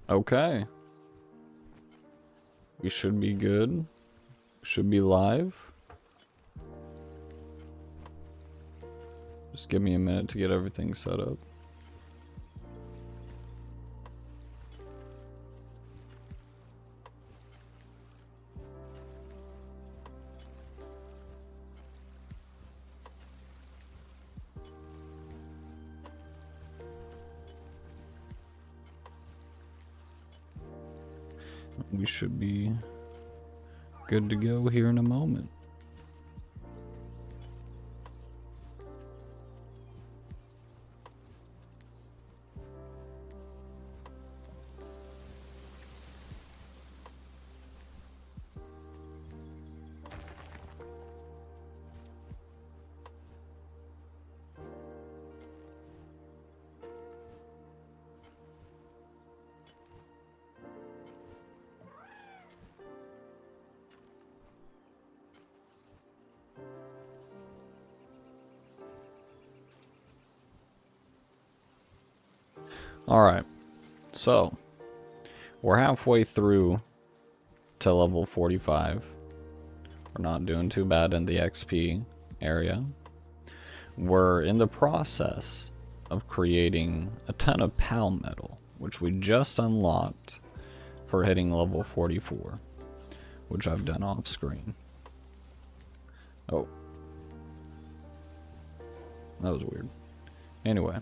Okay. We should be good. Should be live. Just give me a minute to get everything set up. We should be good to go here in a moment. Alright, so we're halfway through to level 45. We're not doing too bad in the XP area. We're in the process of creating a ton of PAL metal, which we just unlocked for hitting level 44, which I've done off screen. Oh. That was weird. Anyway.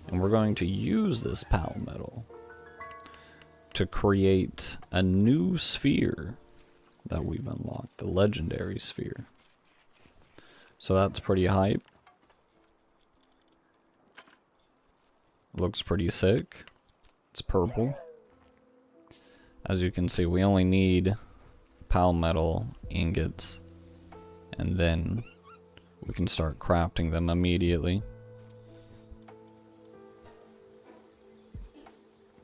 And we're going to use this PAL metal to create a new sphere that we've unlocked, the legendary sphere. So that's pretty hype. Looks pretty sick. It's purple. As you can see, we only need PAL metal ingots, and then we can start crafting them immediately.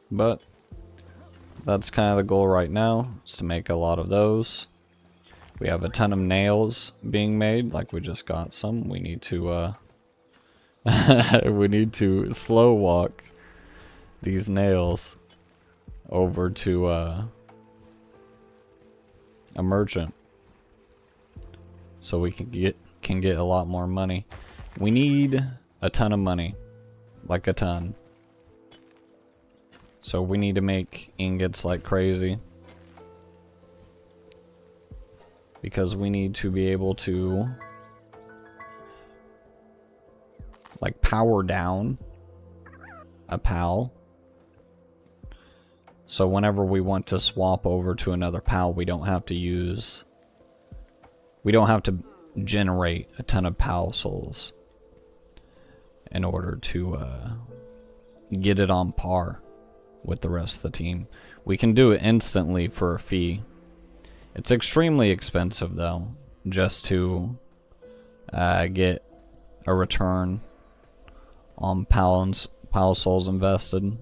But that's kind of the goal right now, is to make a lot of those. We have a ton of nails being made, like we just got some. We need to we need to slow walk these nails over to a merchant so we can get a lot more money. We need a ton of money, like a ton. So we need to make ingots like crazy, because we need to be able to like power down a PAL. So whenever we want to swap over to another PAL, we don't have to generate a ton of PAL souls in order to get it on par with the rest of the team. We can do it instantly for a fee. It's extremely expensive though, just to get a return on PAL souls invested.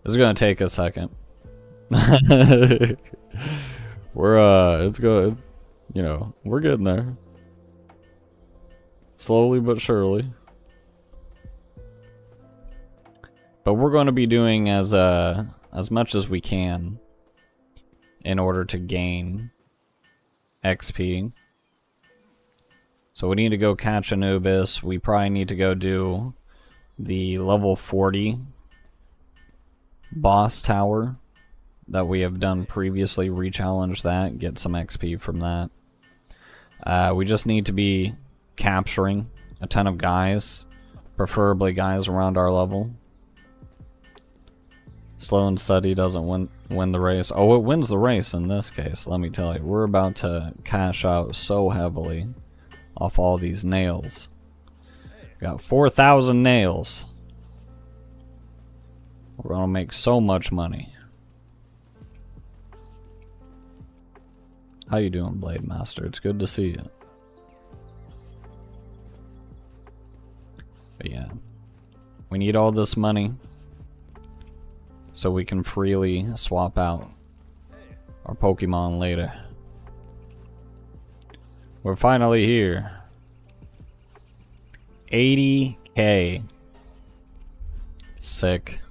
This is gonna take a second. It's good. You know, we're getting there. Slowly but surely. But we're going to be doing as much as we can in order to gain XP. So we need to go catch Anubis. We probably need to go do the level 40 boss tower that we have done previously. Re-challenge that, get some XP from that. We just need to be capturing a ton of guys, preferably guys around our level. Slow and steady doesn't win the race. Oh, it wins the race in this case, let me tell you. We're about to cash out so heavily off all these nails. Got 4,000 nails. We're gonna make so much money. How you doing, Blade Master? It's good to see you. But yeah, we need all this money so we can freely swap out our Pokemon later. We're finally here. 80K. Sick.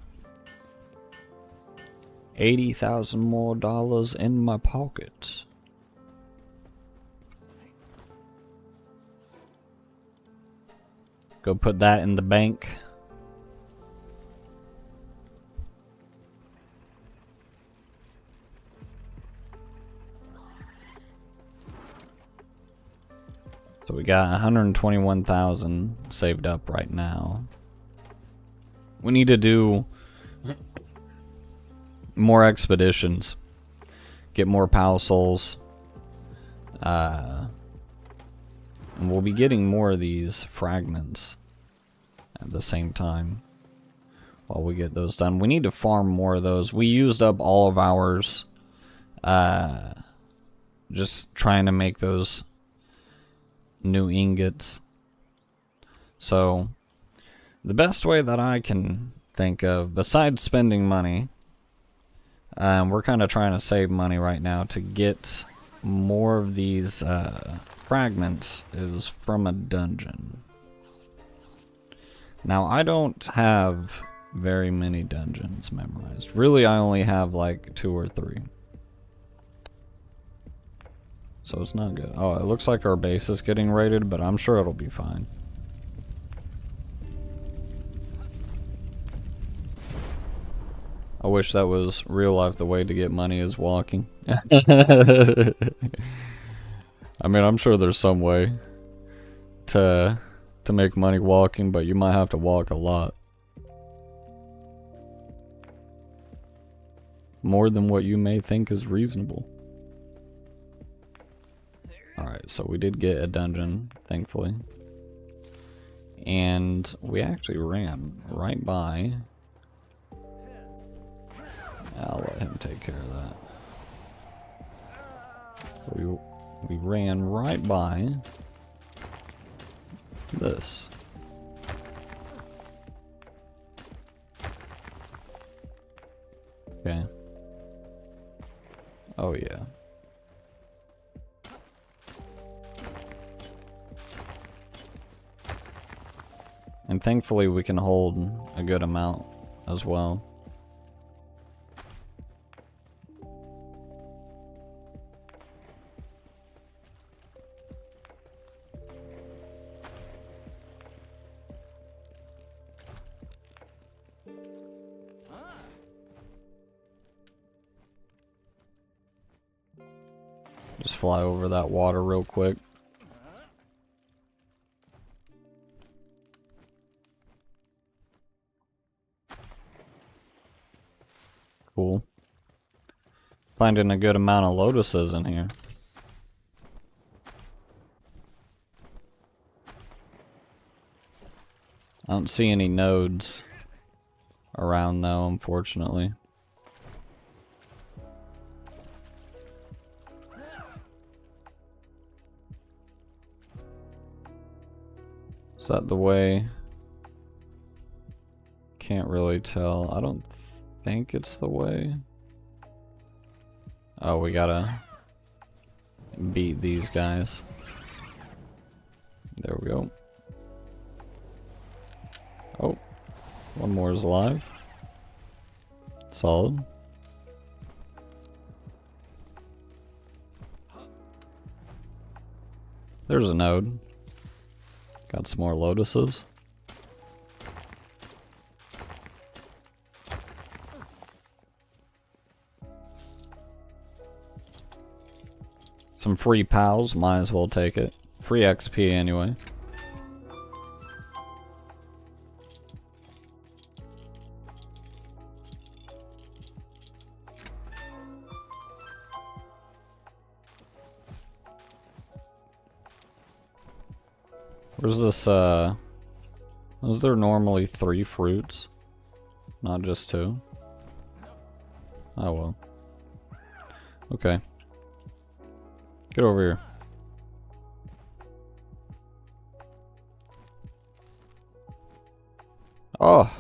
$80,000 more in my pocket. Go put that in the bank. So we got 121,000 saved up right now. We need to do more expeditions. Get more Pal Souls. And we'll be getting more of these fragments at the same time while we get those done. We need to farm more of those. We used up all of ours just trying to make those new ingots. So the best way that I can think of, besides spending money, we're kind of trying to save money right now to get more of these fragments, is from a dungeon. Now, I don't have very many dungeons memorized. Really, I only have like 2 or 3. So it's not good. Oh, it looks like our base is getting raided, but I'm sure it'll be fine. I wish that was real life. The way to get money is walking. I mean, I'm sure there's some way to make money walking, but you might have to walk a lot. More than what you may think is reasonable. Alright, so we did get a dungeon, thankfully. And we actually ran right by. I'll let him take care of that. We ran right by this. Okay. Oh yeah. And thankfully we can hold a good amount as well. Just fly over that water real quick. Cool. Finding a good amount of lotuses in here. I don't see any nodes around though, unfortunately. Is that the way? Can't really tell. I don't think it's the way. Oh, we gotta beat these guys. There we go. Oh, one more is alive. Solid. There's a node. Got some more lotuses. Some free pals, might as well take it. Free XP anyway. Where's this, is there normally 3 fruits? Not just 2? Oh well. Okay. Get over here. Oh!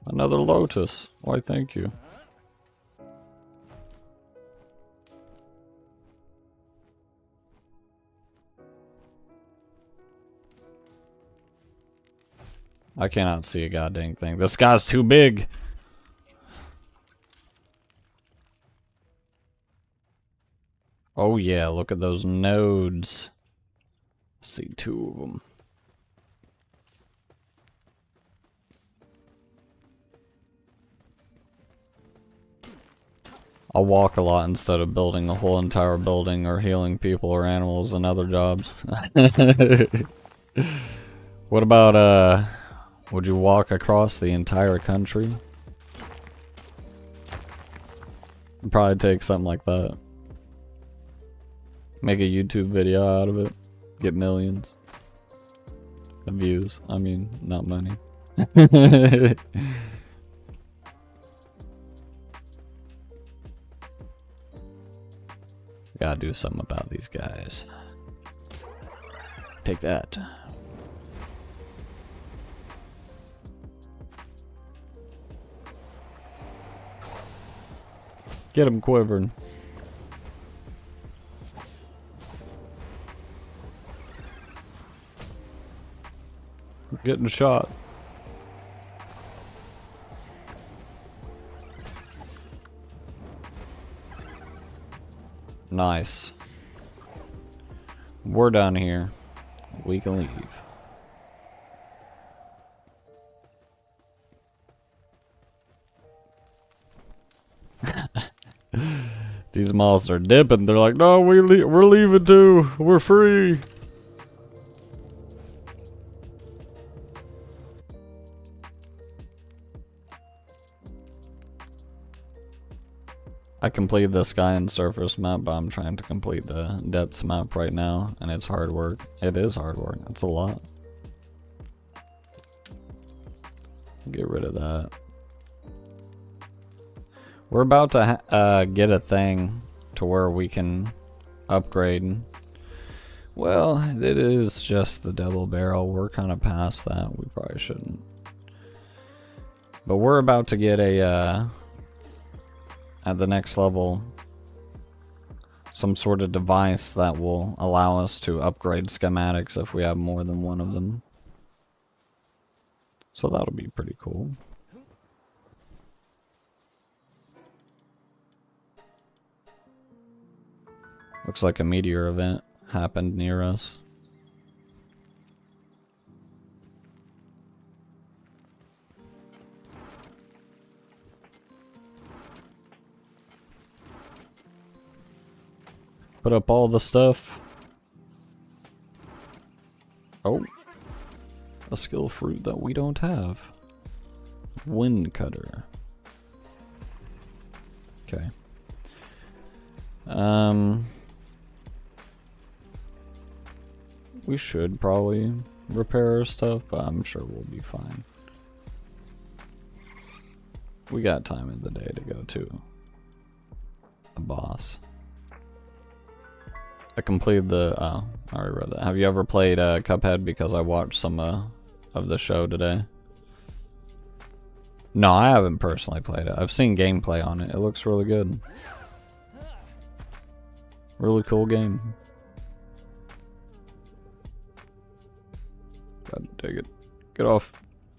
Another lotus. Why, thank you. I cannot see a goddamn thing. This guy's too big. Oh yeah, look at those nodes. See 2 of them. I'll walk a lot instead of building a whole entire building or healing people or animals and other jobs. What about, would you walk across the entire country? It'd probably take something like that. Make a YouTube video out of it. Get millions of views. I mean, not money. Gotta do something about these guys. Take that. Get him quivering. We're getting shot. Nice. We're done here. We can leave. These moths are dipping. They're like, no, we're leaving too. We're free. I completed the sky and surface map, but I'm trying to complete the depths map right now, and it's hard work. It is hard work. It's a lot. Get rid of that. We're about to get a thing to where we can upgrade. Well, it is just the double barrel. We're kind of past that. We probably shouldn't. But we're about to get a, at the next level, some sort of device that will allow us to upgrade schematics if we have more than one of them. So that'll be pretty cool. Looks like a meteor event happened near us. Put up all the stuff. Oh. A skill fruit that we don't have. Wind cutter. Okay. We should probably repair our stuff, but I'm sure we'll be fine. We got time in the day to go to a boss. I completed the, oh, I already read that. Have you ever played Cuphead? Because I watched some of the show today. No, I haven't personally played it. I've seen gameplay on it. It looks really good. Really cool game. God dang it. Get off.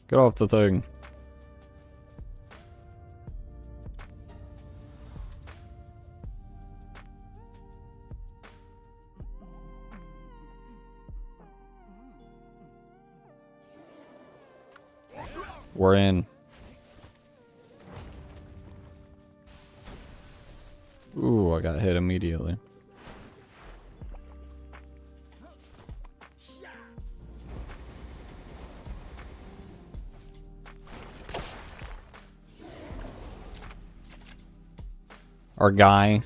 Get off the thing. We're in. Ooh, I got hit immediately. Our guy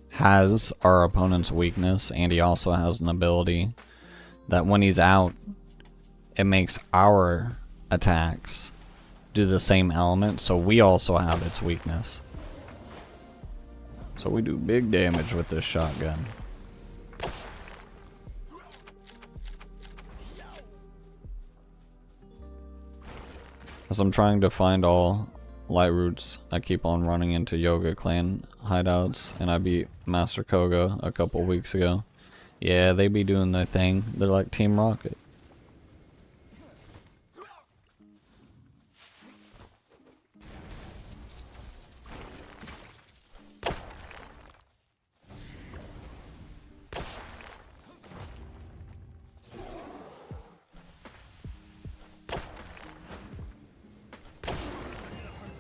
has our opponent's weakness, and he also has an ability that when he's out, it makes our attacks do the same element, so we also have its weakness. So we do big damage with this shotgun. As I'm trying to find all light roots, I keep on running into Yoga Clan hideouts, and I beat Master Koga a couple weeks ago. Yeah, they be doing their thing. They're like Team Rocket.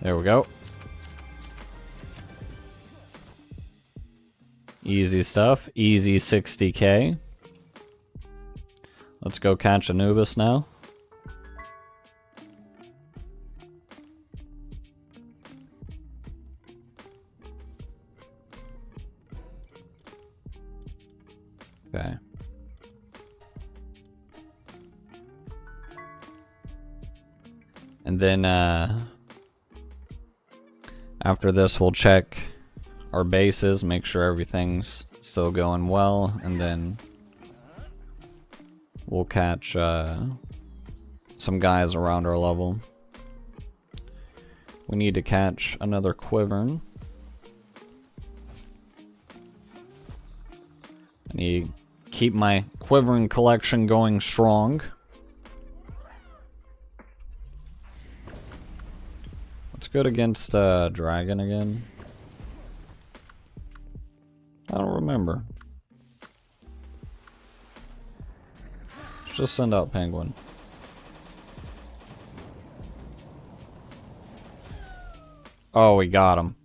There we go. Easy stuff. Easy 60k. Let's go catch Anubis now. Okay. And then after this we'll check our bases, make sure everything's still going well, and then we'll catch some guys around our level. We need to catch another Quivern. I need to keep my Quivern collection going strong. Let's go against Dragon again. I don't remember. Let's just send out Penguin. Oh, we got him.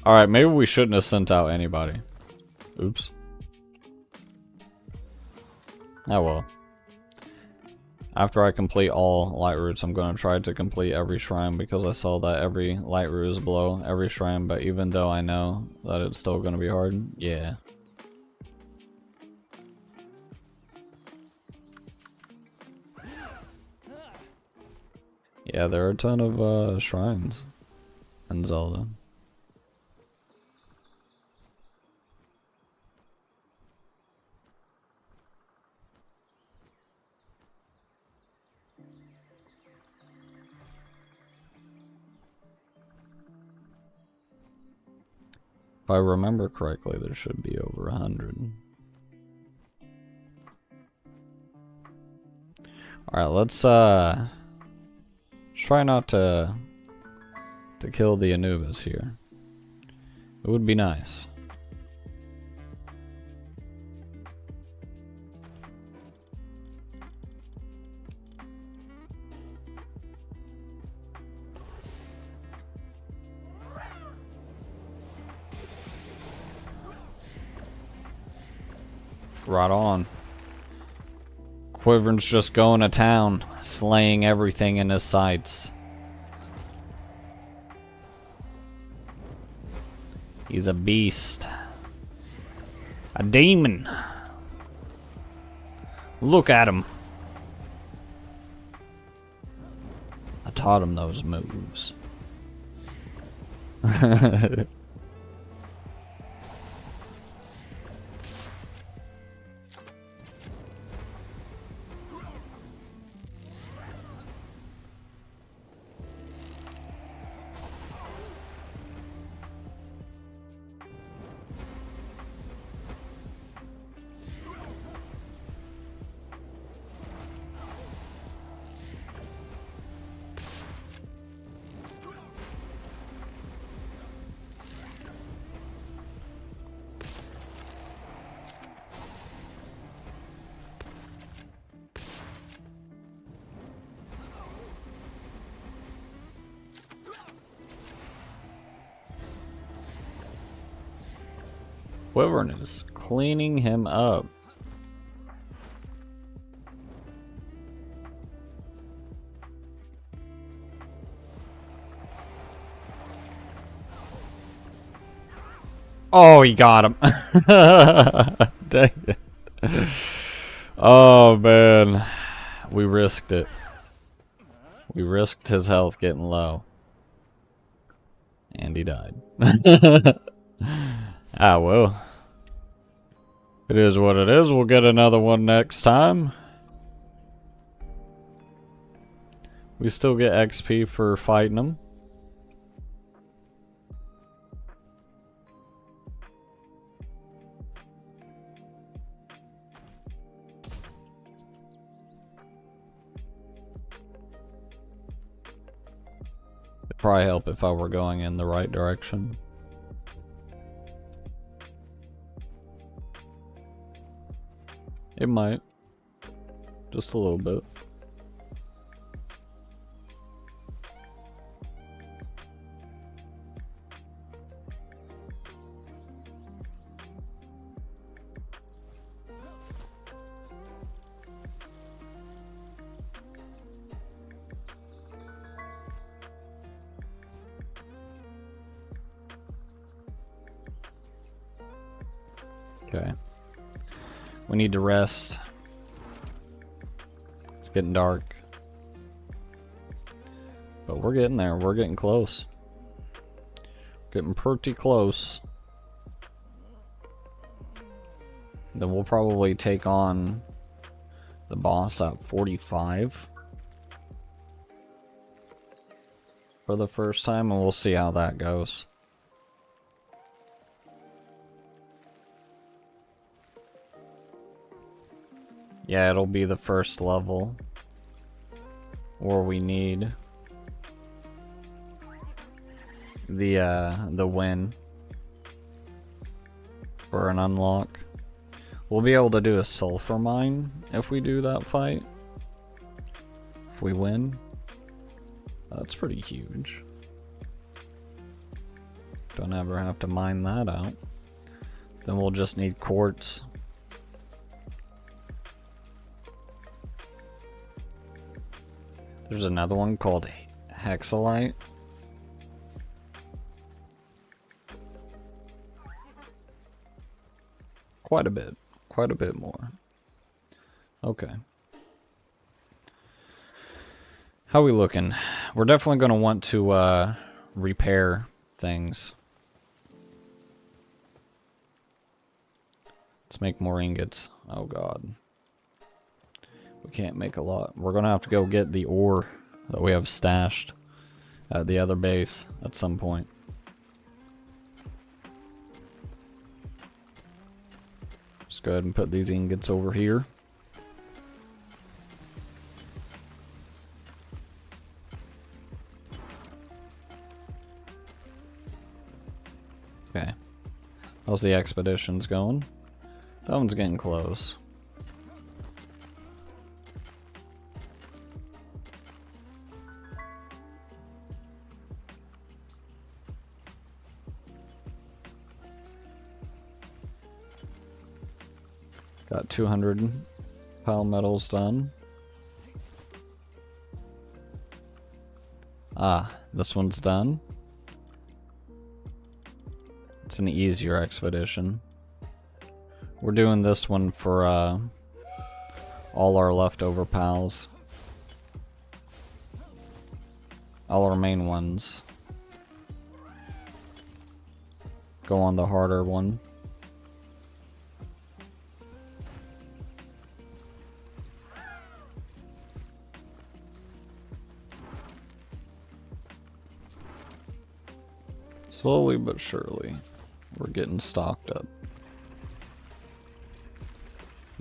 Alright, maybe we shouldn't have sent out anybody. Oops. Oh well. After I complete all light routes, I'm going to try to complete every shrine, because I saw that every light route is below every shrine, but even though I know that it's still going to be hard, yeah. Yeah, there are a ton of shrines in Zelda. If I remember correctly, there should be over 100. Alright, let's try not to kill the Anubis here. It would be nice. Right on. Quivern's just going to town, slaying everything in his sights. He's a beast. A demon. Look at him. I taught him those moves. Quivern is cleaning him up. Oh, he got him. Dang it. Oh, man. We risked it. We risked his health getting low. And he died. Ah, well. It is what it is. We'll get another one next time. We still get XP for fighting them. It'd probably help if I were going in the right direction. It might. Just a little bit. Okay. We need to rest. It's getting dark. But we're getting there. We're getting close. Getting pretty close. Then we'll probably take on the boss at 45 for the first time, and we'll see how that goes. Yeah, it'll be the first level where we need the win for an unlock. We'll be able to do a sulfur mine if we do that fight. If we win. That's pretty huge. Don't ever have to mine that out. Then we'll just need quartz. There's another one called hexalite. Quite a bit more. Okay. How are we looking? We're definitely going to want to repair things. Let's make more ingots. Oh god. We can't make a lot. We're going to have to go get the ore that we have stashed at the other base at some point. Just go ahead and put these ingots over here. Okay. How's the expeditions going? That one's getting close. Got 200 pile metals done. Ah, this one's done. It's an easier expedition. We're doing this one for all our leftover pals. All our main ones. Go on the harder one. Slowly but surely, we're getting stocked up.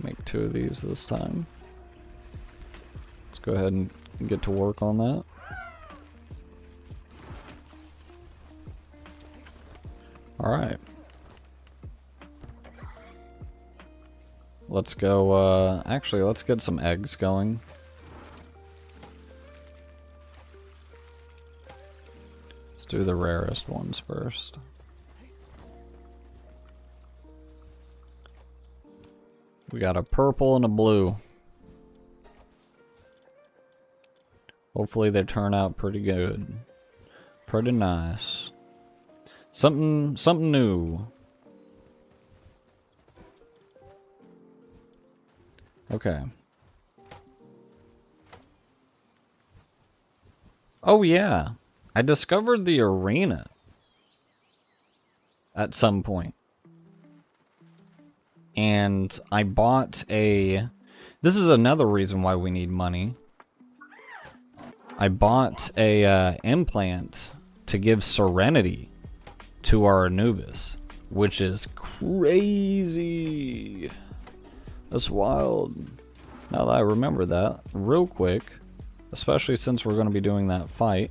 Make 2 of these this time. Let's go ahead and get to work on that. Alright. Let's go, actually, let's get some eggs going. Do the rarest ones first. We got a purple and a blue. Hopefully they turn out pretty good. Pretty nice. Something new. Okay. Oh yeah. I discovered the arena at some point. And I bought a... This is another reason why we need money. I bought a implant to give serenity to our Anubis, which is crazy. That's wild. Now that I remember that, real quick, especially since we're going to be doing that fight.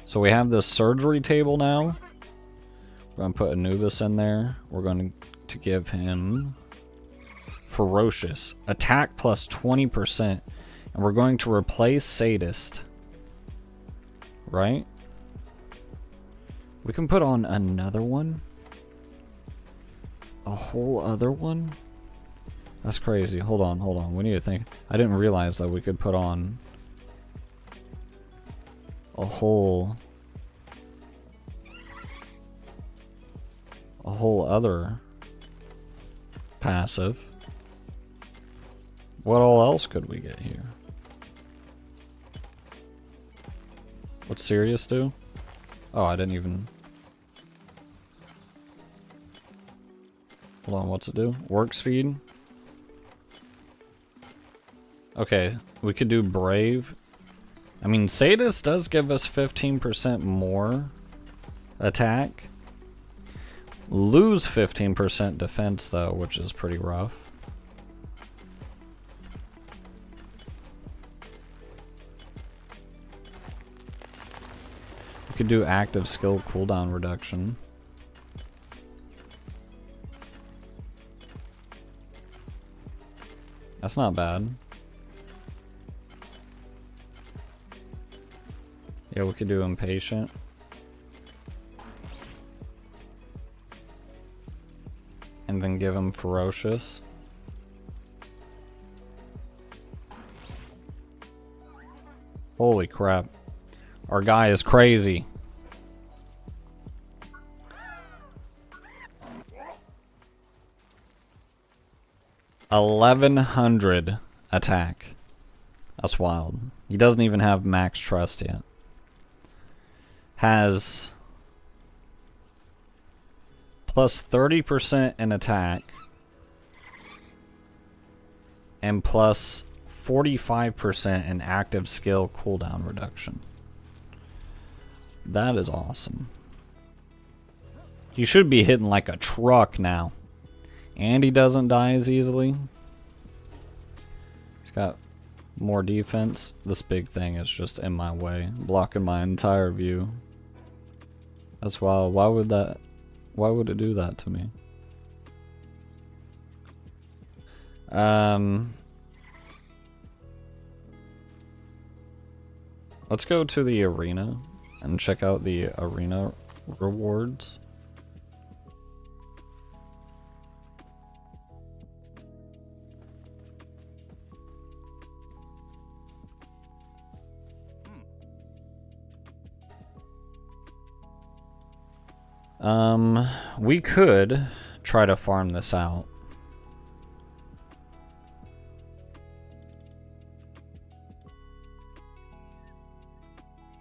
So we have this surgery table now. We're going to put Anubis in there. We're going to give him ferocious attack plus 20%, and we're going to replace sadist. Right? We can put on another one. A whole other one. That's crazy. Hold on. We need to think. I didn't realize that we could put on a whole other passive. What all else could we get here? What's Sirius do? Oh, I didn't even... Hold on, what's it do? Work speed? Okay, we could do Brave. I mean, Sadist does give us 15% more attack. Lose 15% defense, though, which is pretty rough. We could do active skill cooldown reduction. That's not bad. Yeah, we could do impatient. And then give him ferocious. Holy crap. Our guy is crazy. $1,100 attack. That's wild. He doesn't even have max trust yet. Has plus 30% in attack and plus 45% in active skill cooldown reduction. That is awesome. You should be hitting like a truck now. And he doesn't die as easily. He's got more defense. This big thing is just in my way, blocking my entire view. That's wild. Why would it do that to me? Let's go to the arena and check out the arena rewards. We could try to farm this out.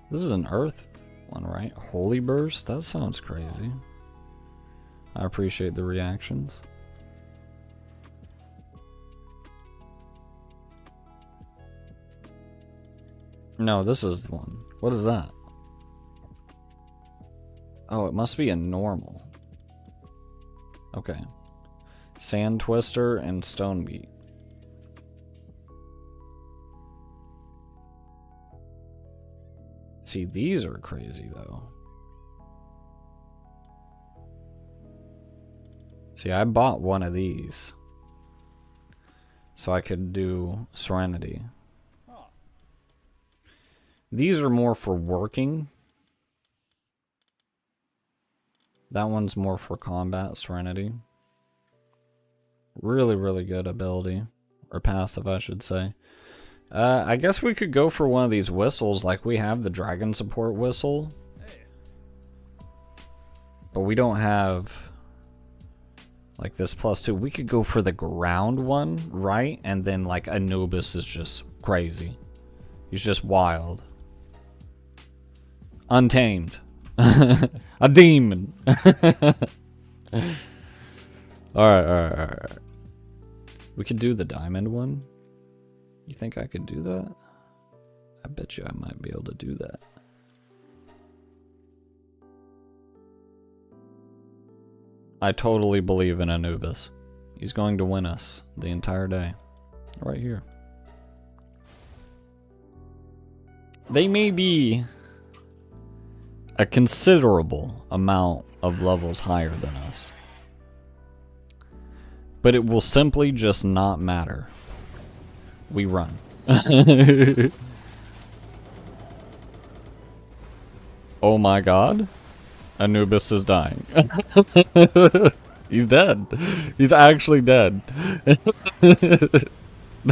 This is an earth one, right? Holy Burst? That sounds crazy. I appreciate the reactions. No, this is the one. What is that? Oh, it must be a normal. Okay. Sand Twister and Stone Beat. See, these are crazy though. See, I bought one of these so I could do Serenity. These are more for working. That one's more for combat, Serenity. Really, really good ability. Or passive, I should say. I guess we could go for one of these whistles, like we have the Dragon Support Whistle. But we don't have, like, this +2. We could go for the ground one, right? And then, like, Anubis is just crazy. He's just wild. Untamed. A demon. Alright. We could do the diamond one. You think I could do that? I bet you I might be able to do that. I totally believe in Anubis. He's going to win us the entire day. Right here. They may be a considerable amount of levels higher than us. But it will simply just not matter. We run. Oh my god. Anubis is dying. He's dead. He's actually dead.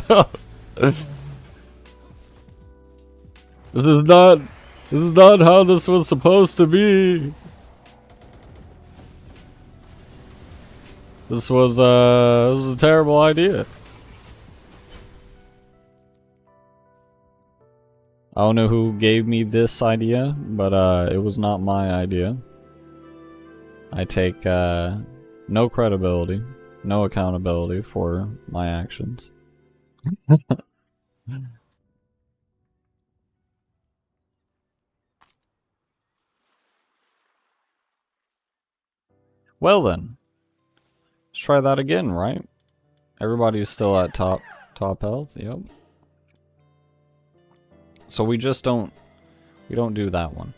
No. This is not how this was supposed to be. This was a terrible idea. I don't know who gave me this idea, but it was not my idea. I take no credibility, no accountability for my actions. Well then, let's try that again, right? Everybody's still at top health, yep. So we don't do that one.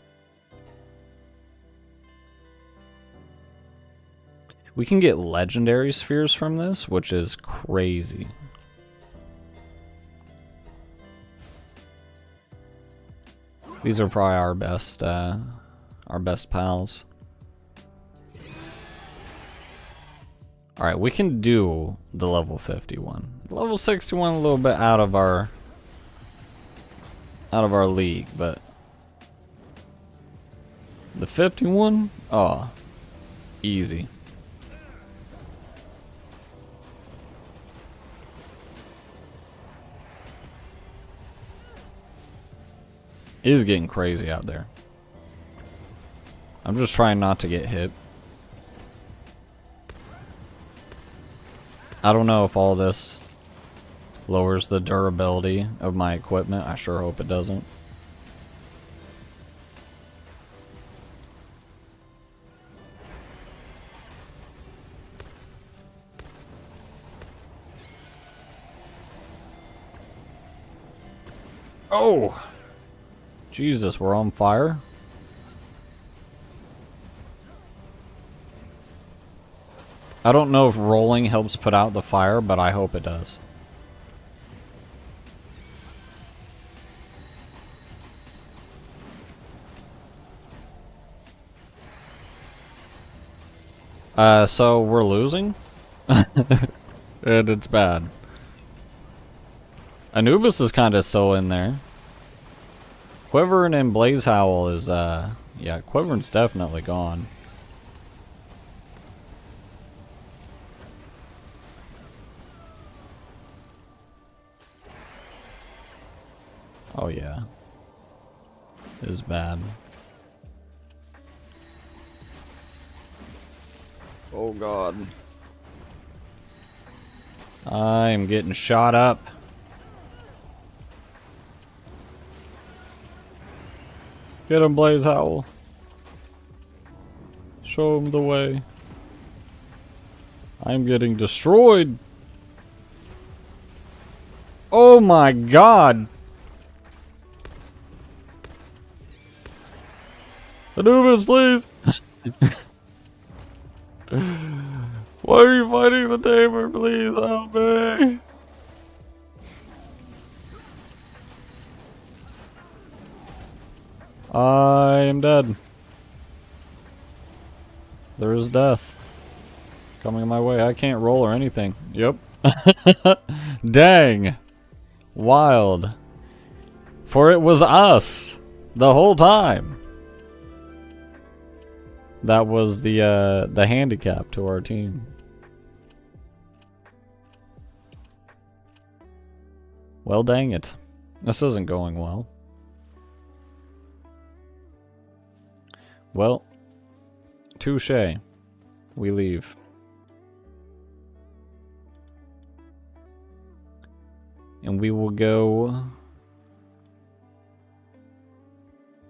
We can get legendary spheres from this, which is crazy. These are probably our best pals. Alright, we can do the level 51. Level 61 a little bit out of our league, but the 51? Oh, easy. It is getting crazy out there. I'm just trying not to get hit. I don't know if all this lowers the durability of my equipment. I sure hope it doesn't. Oh! Jesus, we're on fire? I don't know if rolling helps put out the fire, but I hope it does. So we're losing? And it's bad. Anubis is kind of still in there. Quivern and Blaze Howl is, yeah, Quivern's definitely gone. Oh yeah. It is bad. Oh god. I'm getting shot up. Get him, Blaze Howl. Show him the way. I'm getting destroyed. Oh my god. Anubis, please. Why are you fighting the tamer? Please help me. I am dead. There is death coming my way. I can't roll or anything. Yep. Dang. Wild. For it was us the whole time. That was the handicap to our team. Well, dang it. This isn't going well. Well, touche. We leave. And we will go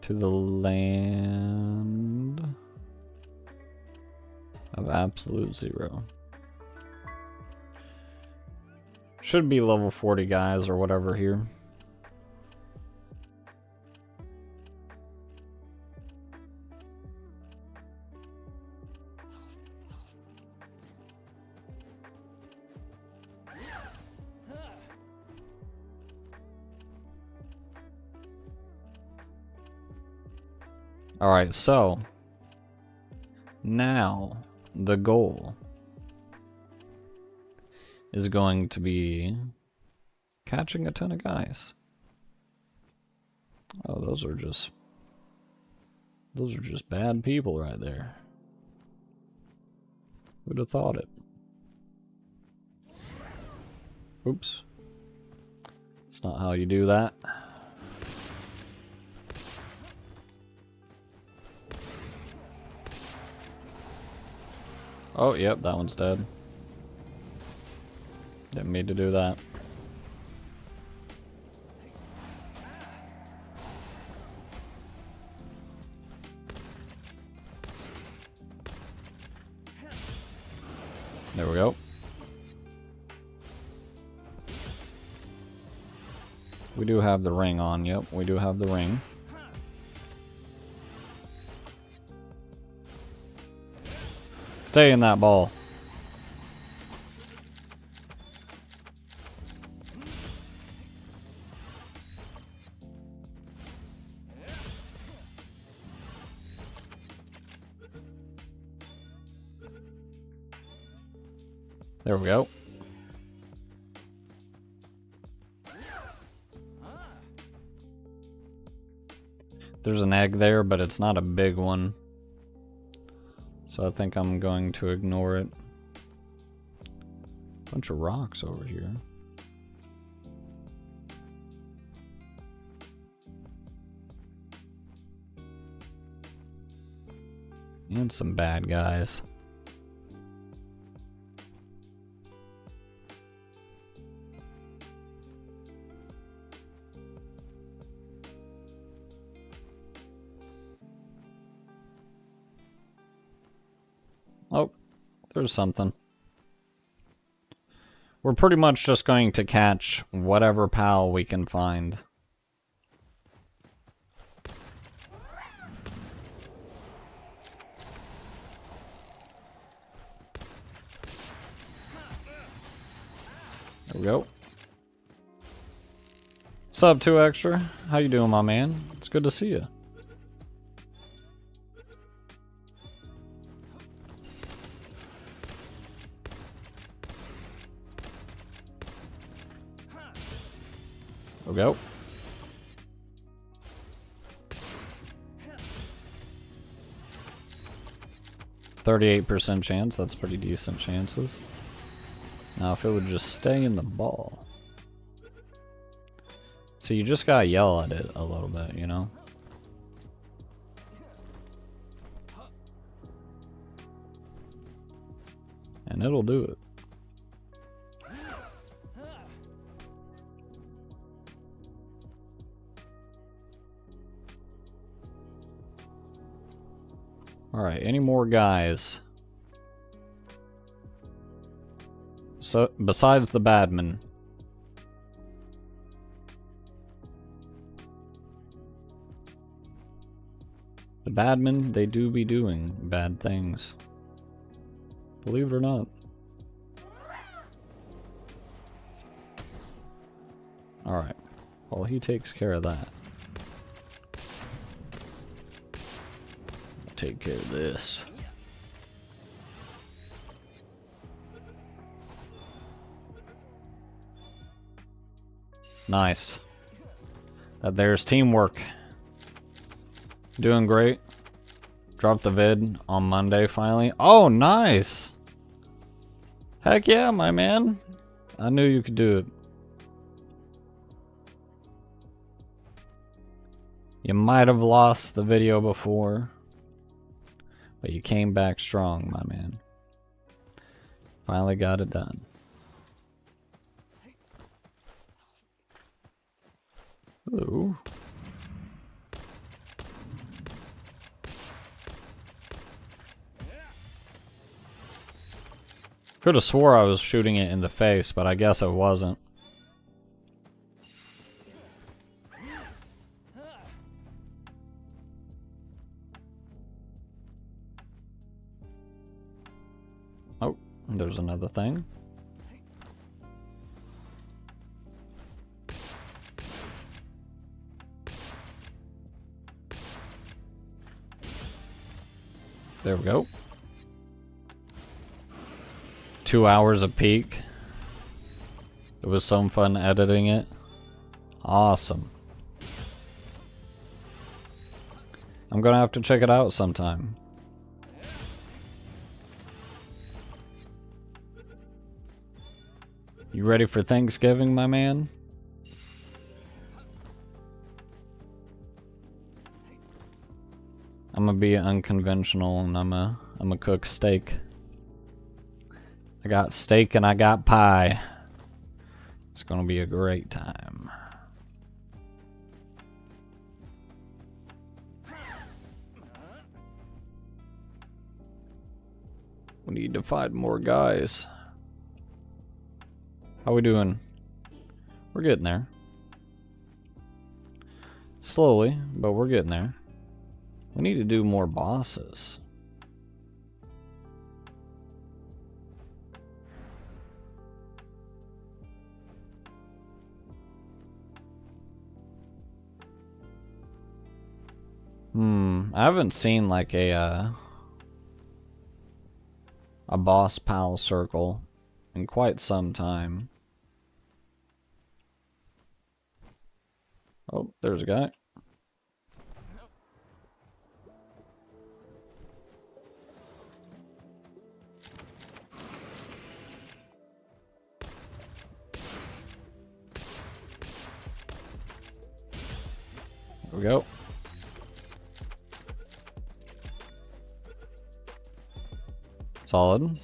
to the land of absolute zero. Should be level 40 guys or whatever here. Alright, so now the goal is going to be catching a ton of guys. Oh, those are just bad people right there. Who'd have thought it? Oops. That's not how you do that. Oh, yep, that one's dead. Didn't mean to do that. There we go. We do have the ring on, yep, we do have the ring. Stay in that ball. There we go. There's an egg there, but it's not a big one. So I think I'm going to ignore it. Bunch of rocks over here. And some bad guys. Oh, there's something. We're pretty much just going to catch whatever pal we can find. There we go. Sub 2 Extra. How you doing, my man? It's good to see you. There we go. 38% chance, that's pretty decent chances. Now if it would just stay in the ball. So you just gotta yell at it a little bit, you know? And it'll do it. Alright, any more guys? So, besides the badman. The badmen, they do be doing bad things. Believe it or not. Alright, well he takes care of that. Take care of this. Nice. There's teamwork. Doing great. Dropped the vid on Monday finally. Oh, nice. Heck yeah, my man. I knew you could do it. You might have lost the video before, but you came back strong, my man. Finally got it done. Ooh. Could have swore I was shooting it in the face, but I guess it wasn't. Oh, there's another thing. There we go. 2 hours a peak. It was some fun editing it. Awesome. I'm gonna have to check it out sometime. You ready for Thanksgiving, my man? I'm gonna be unconventional and I'm gonna cook steak. I got steak and I got pie. It's gonna be a great time. We need to find more guys. How we doing? We're getting there. Slowly, but we're getting there. We need to do more bosses. I haven't seen like a boss pal circle in quite some time. Oh, there's a guy. There we go. Solid.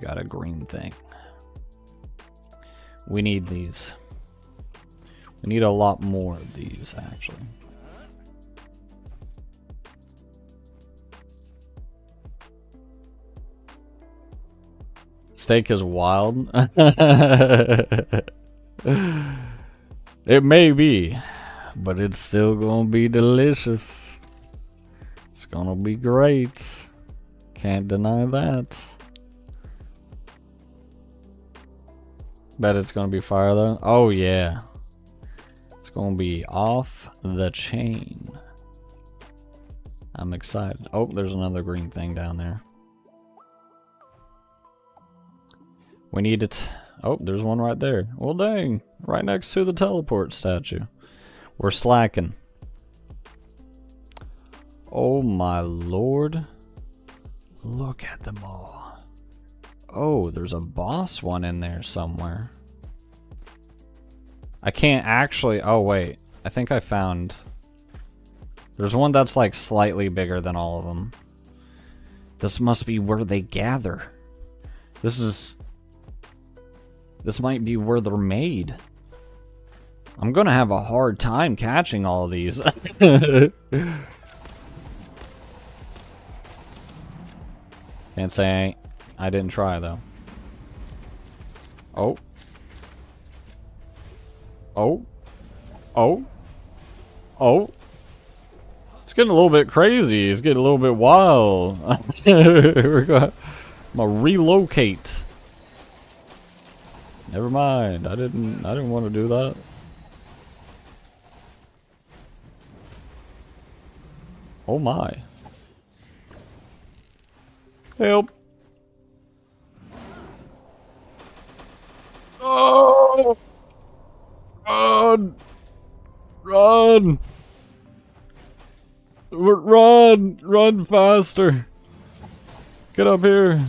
Got a green thing. We need these. We need a lot more of these, actually. Steak is wild. It may be, but it's still gonna be delicious. It's gonna be great. Can't deny that. Bet it's gonna be fire though. Oh yeah. It's gonna be off the chain. I'm excited. Oh, there's another green thing down there. We need it. Oh, there's one right there. Well, dang. Right next to the teleport statue. We're slacking. Oh my lord. Look at them all. Oh, there's a boss one in there somewhere. I can't actually... Oh, wait. I think I found... There's one that's like slightly bigger than all of them. This must be where they gather. This might be where they're made. I'm gonna have a hard time catching all of these. Can't say I didn't try though. Oh. Oh. Oh. Oh. It's getting a little bit crazy. It's getting a little bit wild. I'm gonna relocate. Never mind. I didn't want to do that. Oh my. Help. Oh! Run! Run! Run! Run faster! Get up here!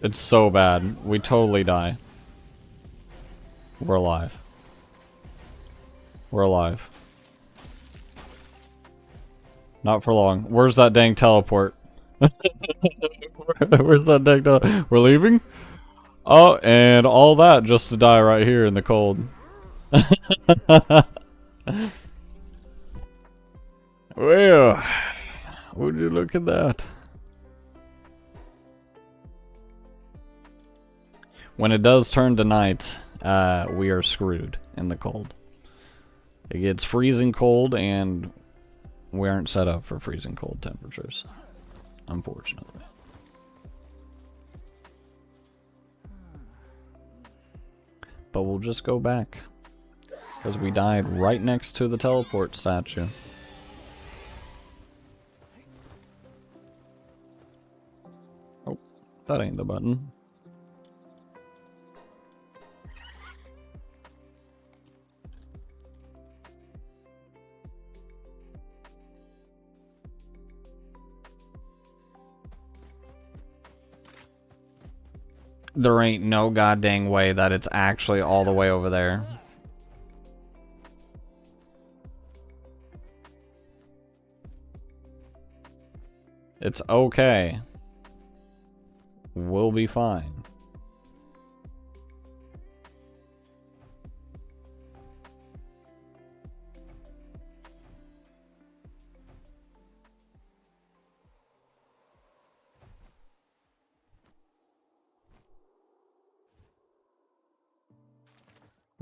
It's so bad. We totally die. We're alive. We're alive. Not for long. Where's that dang teleport? Where's that dang teleport? We're leaving? Oh, and all that just to die right here in the cold. Well, would you look at that? When it does turn to night, we are screwed in the cold. It gets freezing cold, and we aren't set up for freezing cold temperatures, unfortunately. But we'll just go back, because we died right next to the teleport statue. Oh, that ain't the button. There ain't no goddamn way that it's actually all the way over there. It's okay. We'll be fine.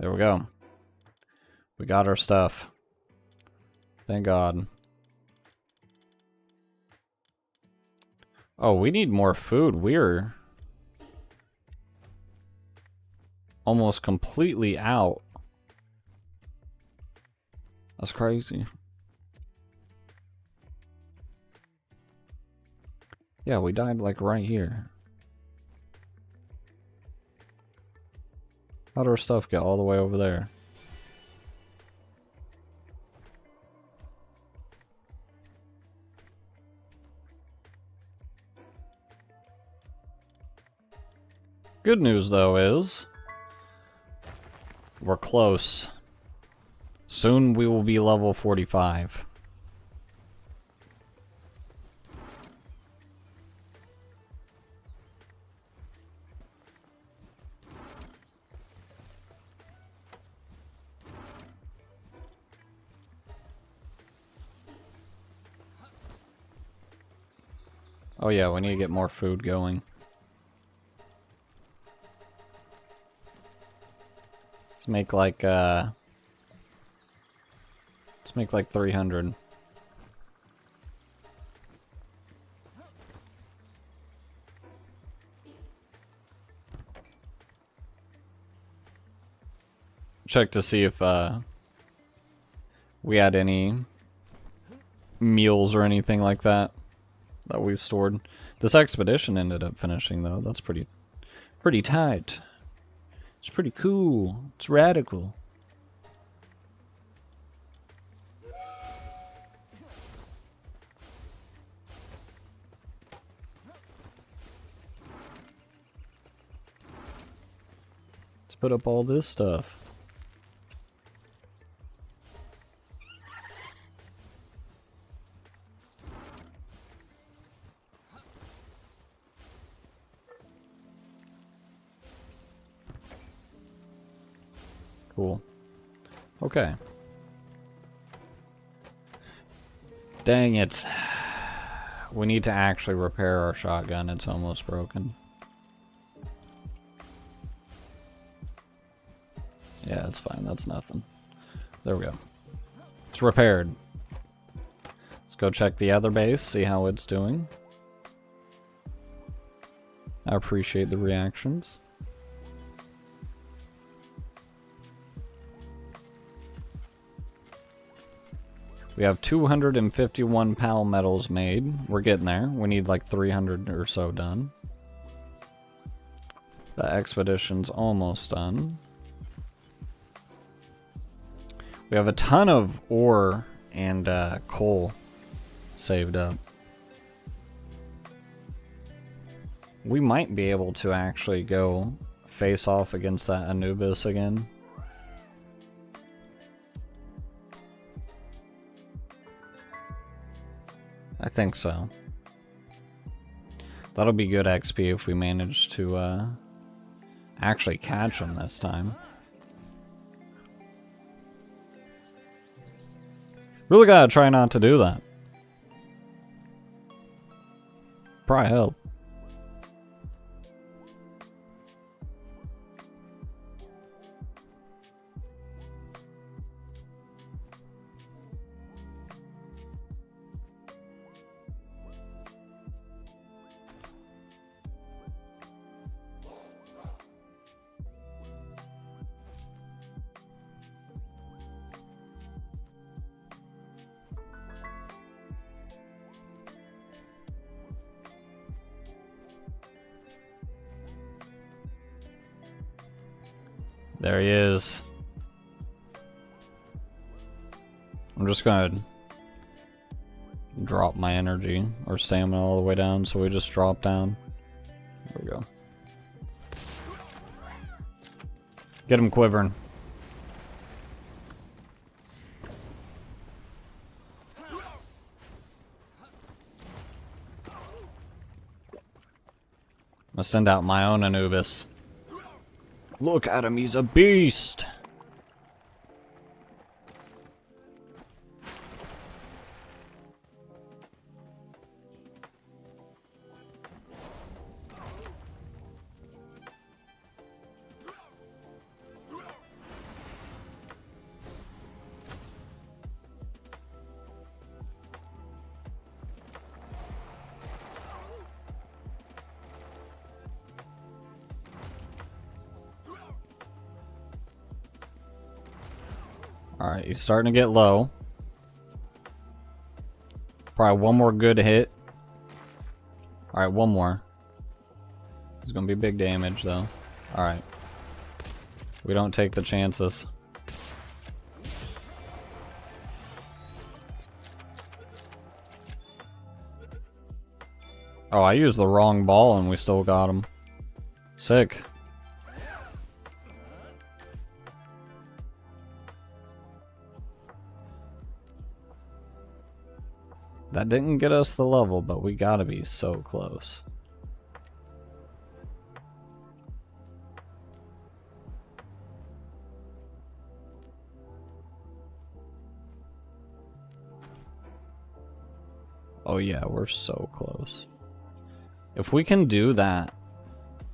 There we go. We got our stuff. Thank God. Oh, we need more food. We're almost completely out. That's crazy. Yeah, we died like right here. How'd our stuff get all the way over there? Good news, though, is we're close. Soon we will be level 45. Oh yeah, we need to get more food going. Let's make like 300. Check to see if we had any meals or anything like that we've stored. This expedition ended up finishing though. That's pretty tight. It's pretty cool. It's radical. Let's put up all this stuff. Cool. Okay. Dang it. We need to actually repair our shotgun. It's almost broken. Yeah, it's fine. That's nothing. There we go. It's repaired. Let's go check the other base, see how it's doing. I appreciate the reactions. We have 251 pal metals made. We're getting there. We need like 300 or so done. The expedition's almost done. We have a ton of ore and coal saved up. We might be able to actually go face off against that Anubis again. I think so. That'll be good XP if we manage to actually catch him this time. Really gotta try not to do that. Probably help. There he is. I'm just gonna drop my energy or stamina all the way down, so we just drop down. There we go. Get him quivering. I'm gonna send out my own Anubis. Look at him, he's a beast! Alright, he's starting to get low. Probably one more good hit. Alright, one more. It's gonna be big damage though. Alright. We don't take the chances. Oh, I used the wrong ball and we still got him. Sick. That didn't get us the level, but we gotta be so close. Oh yeah, we're so close. If we can do that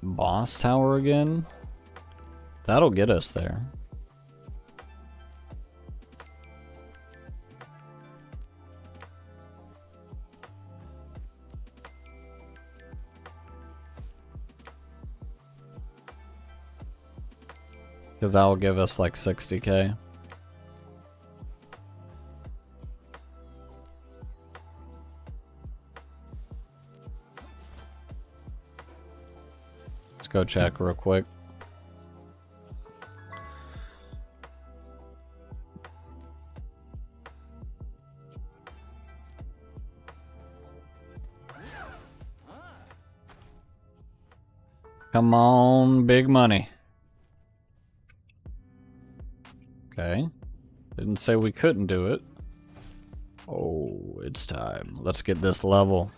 boss tower again, that'll get us there. Because that'll give us like 60k. Let's go check real quick. Come on, big money. Okay. Didn't say we couldn't do it. Oh, it's time. Let's get this level.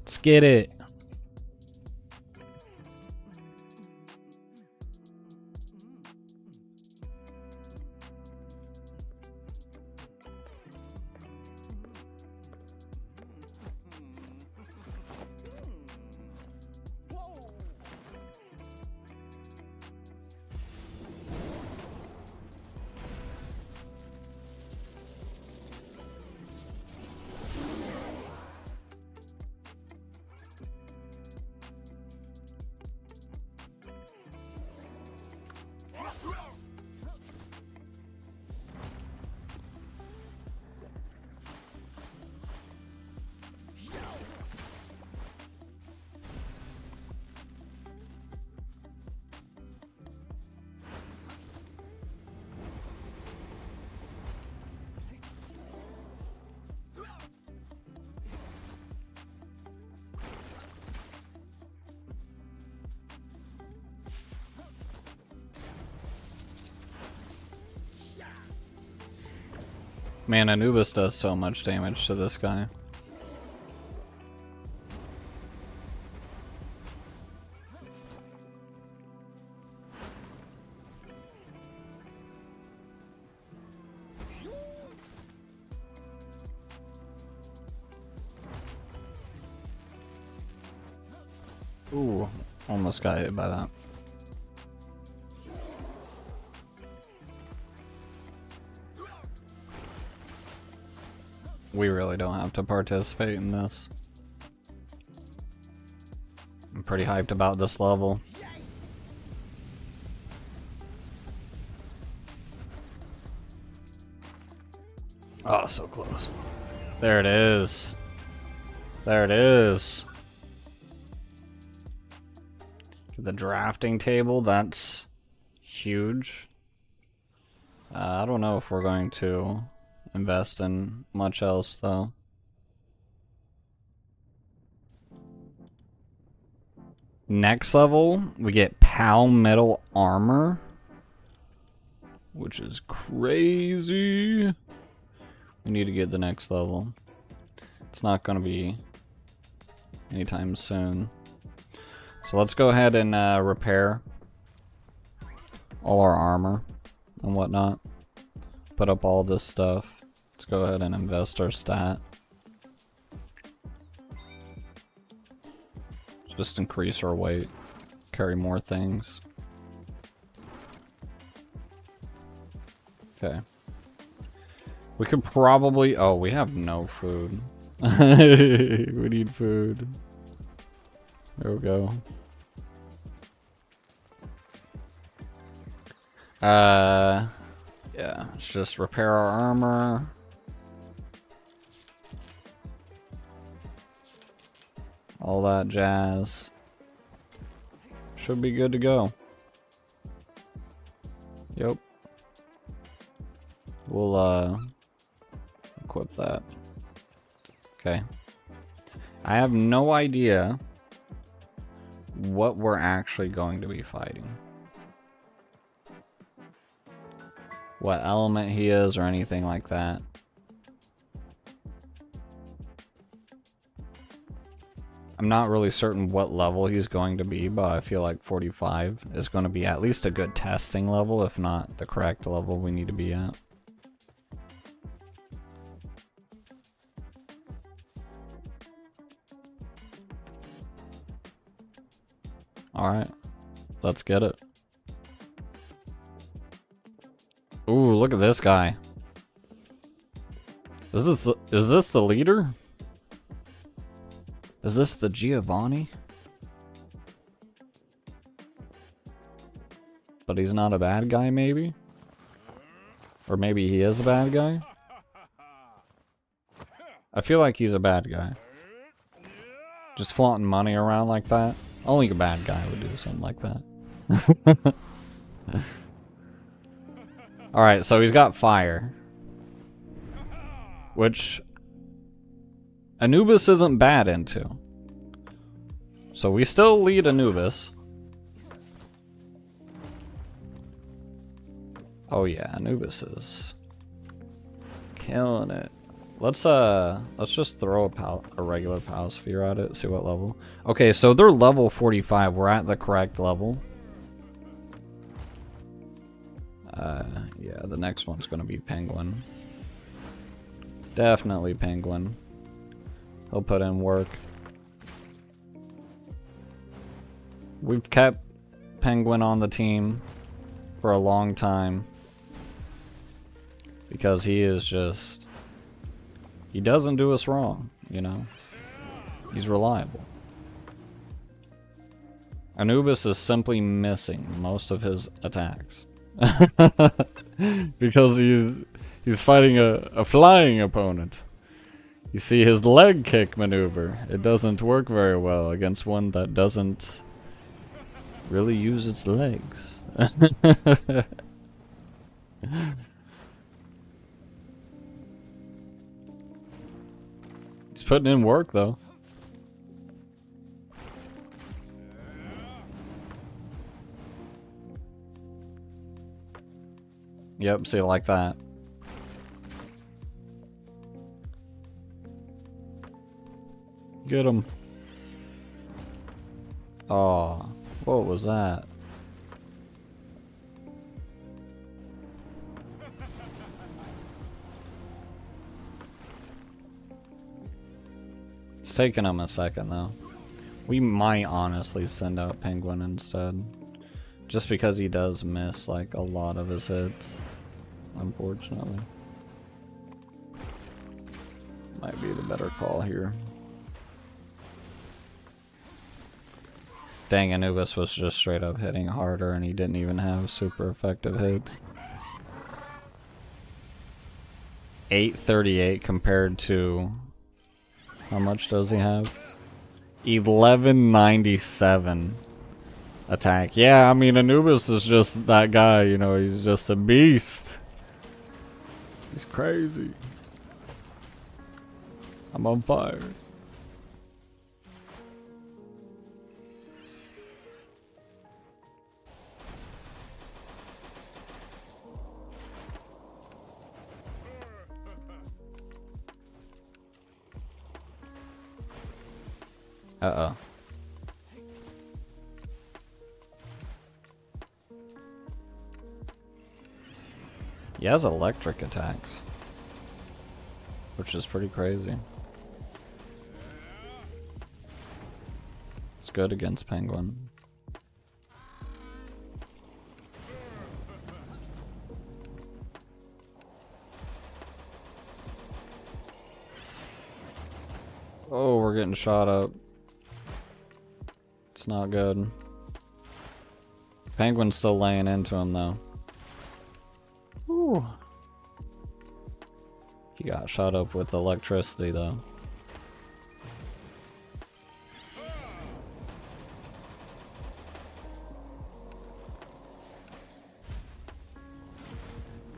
Let's get it. Man, Anubis does so much damage to this guy. Ooh, almost got hit by that. We really don't have to participate in this. I'm pretty hyped about this level. Oh, so close. There it is. There it is. The drafting table, that's huge. I don't know if we're going to invest in much else though. Next level, we get Pal Metal Armor. which is crazy. We need to get the next level. It's not going to be anytime soon. So let's go ahead and repair all our armor and whatnot. Put up all this stuff. Let's go ahead and invest our stat. Just increase our weight. Carry more things. Okay. We could probably... Oh, we have no food. We need food. There we go. Yeah, let's just repair our armor. All that jazz. Should be good to go. Yep. We'll, equip that. Okay. I have no idea what we're actually going to be fighting. What element he is or anything like that. I'm not really certain what level he's going to be, but I feel like 45 is going to be at least a good testing level, if not the correct level we need to be at. Alright, let's get it. Ooh, look at this guy. Is this the leader? Is this the Giovanni? But he's not a bad guy, maybe? Or maybe he is a bad guy? I feel like he's a bad guy. Just flaunting money around like that. Only a bad guy would do something like that. Alright, so he's got fire. Which Anubis isn't bad into. So we still lead Anubis. Oh yeah, Anubis is killing it. Let's just throw a regular Power Sphere at it, see what level. Okay, so they're level 45. We're at the correct level. Yeah, the next one's gonna be Penguin. Definitely Penguin. He'll put in work. We've kept Penguin on the team for a long time. Because he is just... He doesn't do us wrong, you know? He's reliable. Anubis is simply missing most of his attacks. Because he's fighting a flying opponent. You see his leg kick maneuver. It doesn't work very well against one that doesn't really use its legs. He's putting in work though. Yep, see, like that. Get him. Oh, what was that? It's taking him a second though. We might honestly send out Penguin instead. Just because he does miss like a lot of his hits, unfortunately. Might be the better call here. Dang, Anubis was just straight up hitting harder and he didn't even have super effective hits. 838 compared to... How much does he have? 1197 attack. Yeah, I mean, Anubis is just that guy, you know, he's just a beast. He's crazy. I'm on fire. Uh-oh. He has electric attacks, which is pretty crazy. It's good against Penguin. Oh, we're getting shot up. It's not good. Penguin's still laying into him though. Ooh. He got shot up with electricity though.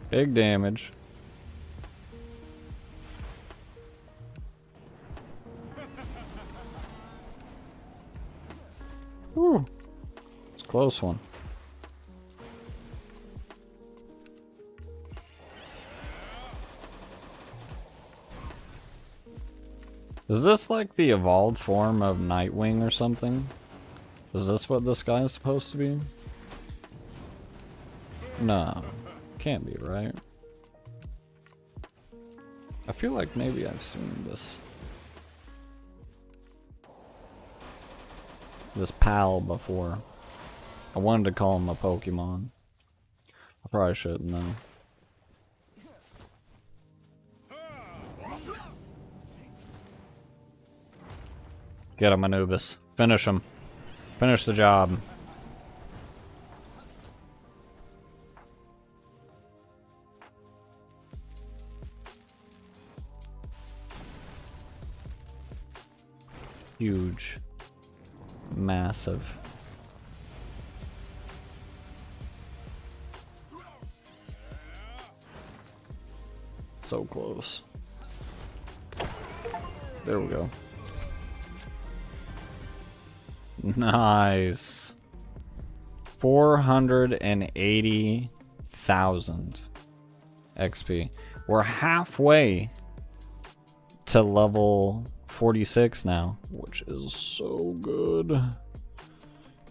Big damage. Ooh. It's a close one. Is this like the evolved form of Nightwing or something? Is this what this guy is supposed to be? No. Can't be, right? I feel like maybe I've seen this pal before. I wanted to call him a Pokemon. I probably shouldn't though. Get him, Anubis. Finish him. Finish the job. Huge. Massive. So close. There we go. Nice. 480,000 XP. We're halfway to level 46 now, which is so good.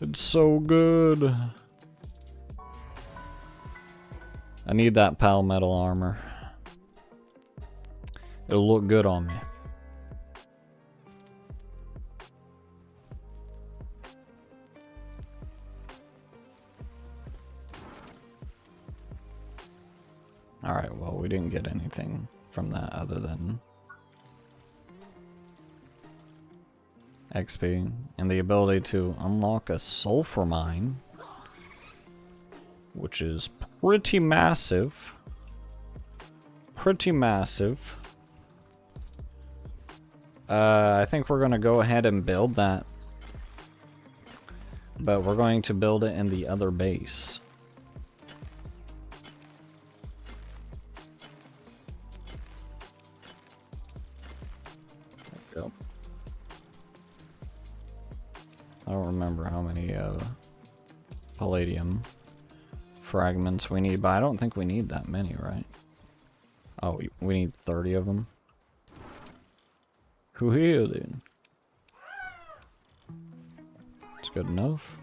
It's so good. I need that pal metal armor. It'll look good on me. Alright, well, we didn't get anything from that other than XP and the ability to unlock a sulfur mine, which is pretty massive. Pretty massive. I think we're going to go ahead and build that, but we're going to build it in the other base. I don't remember how many palladium fragments we need, but I don't think we need that many, right? Oh, we need 30 of them. Who here then? It's good enough.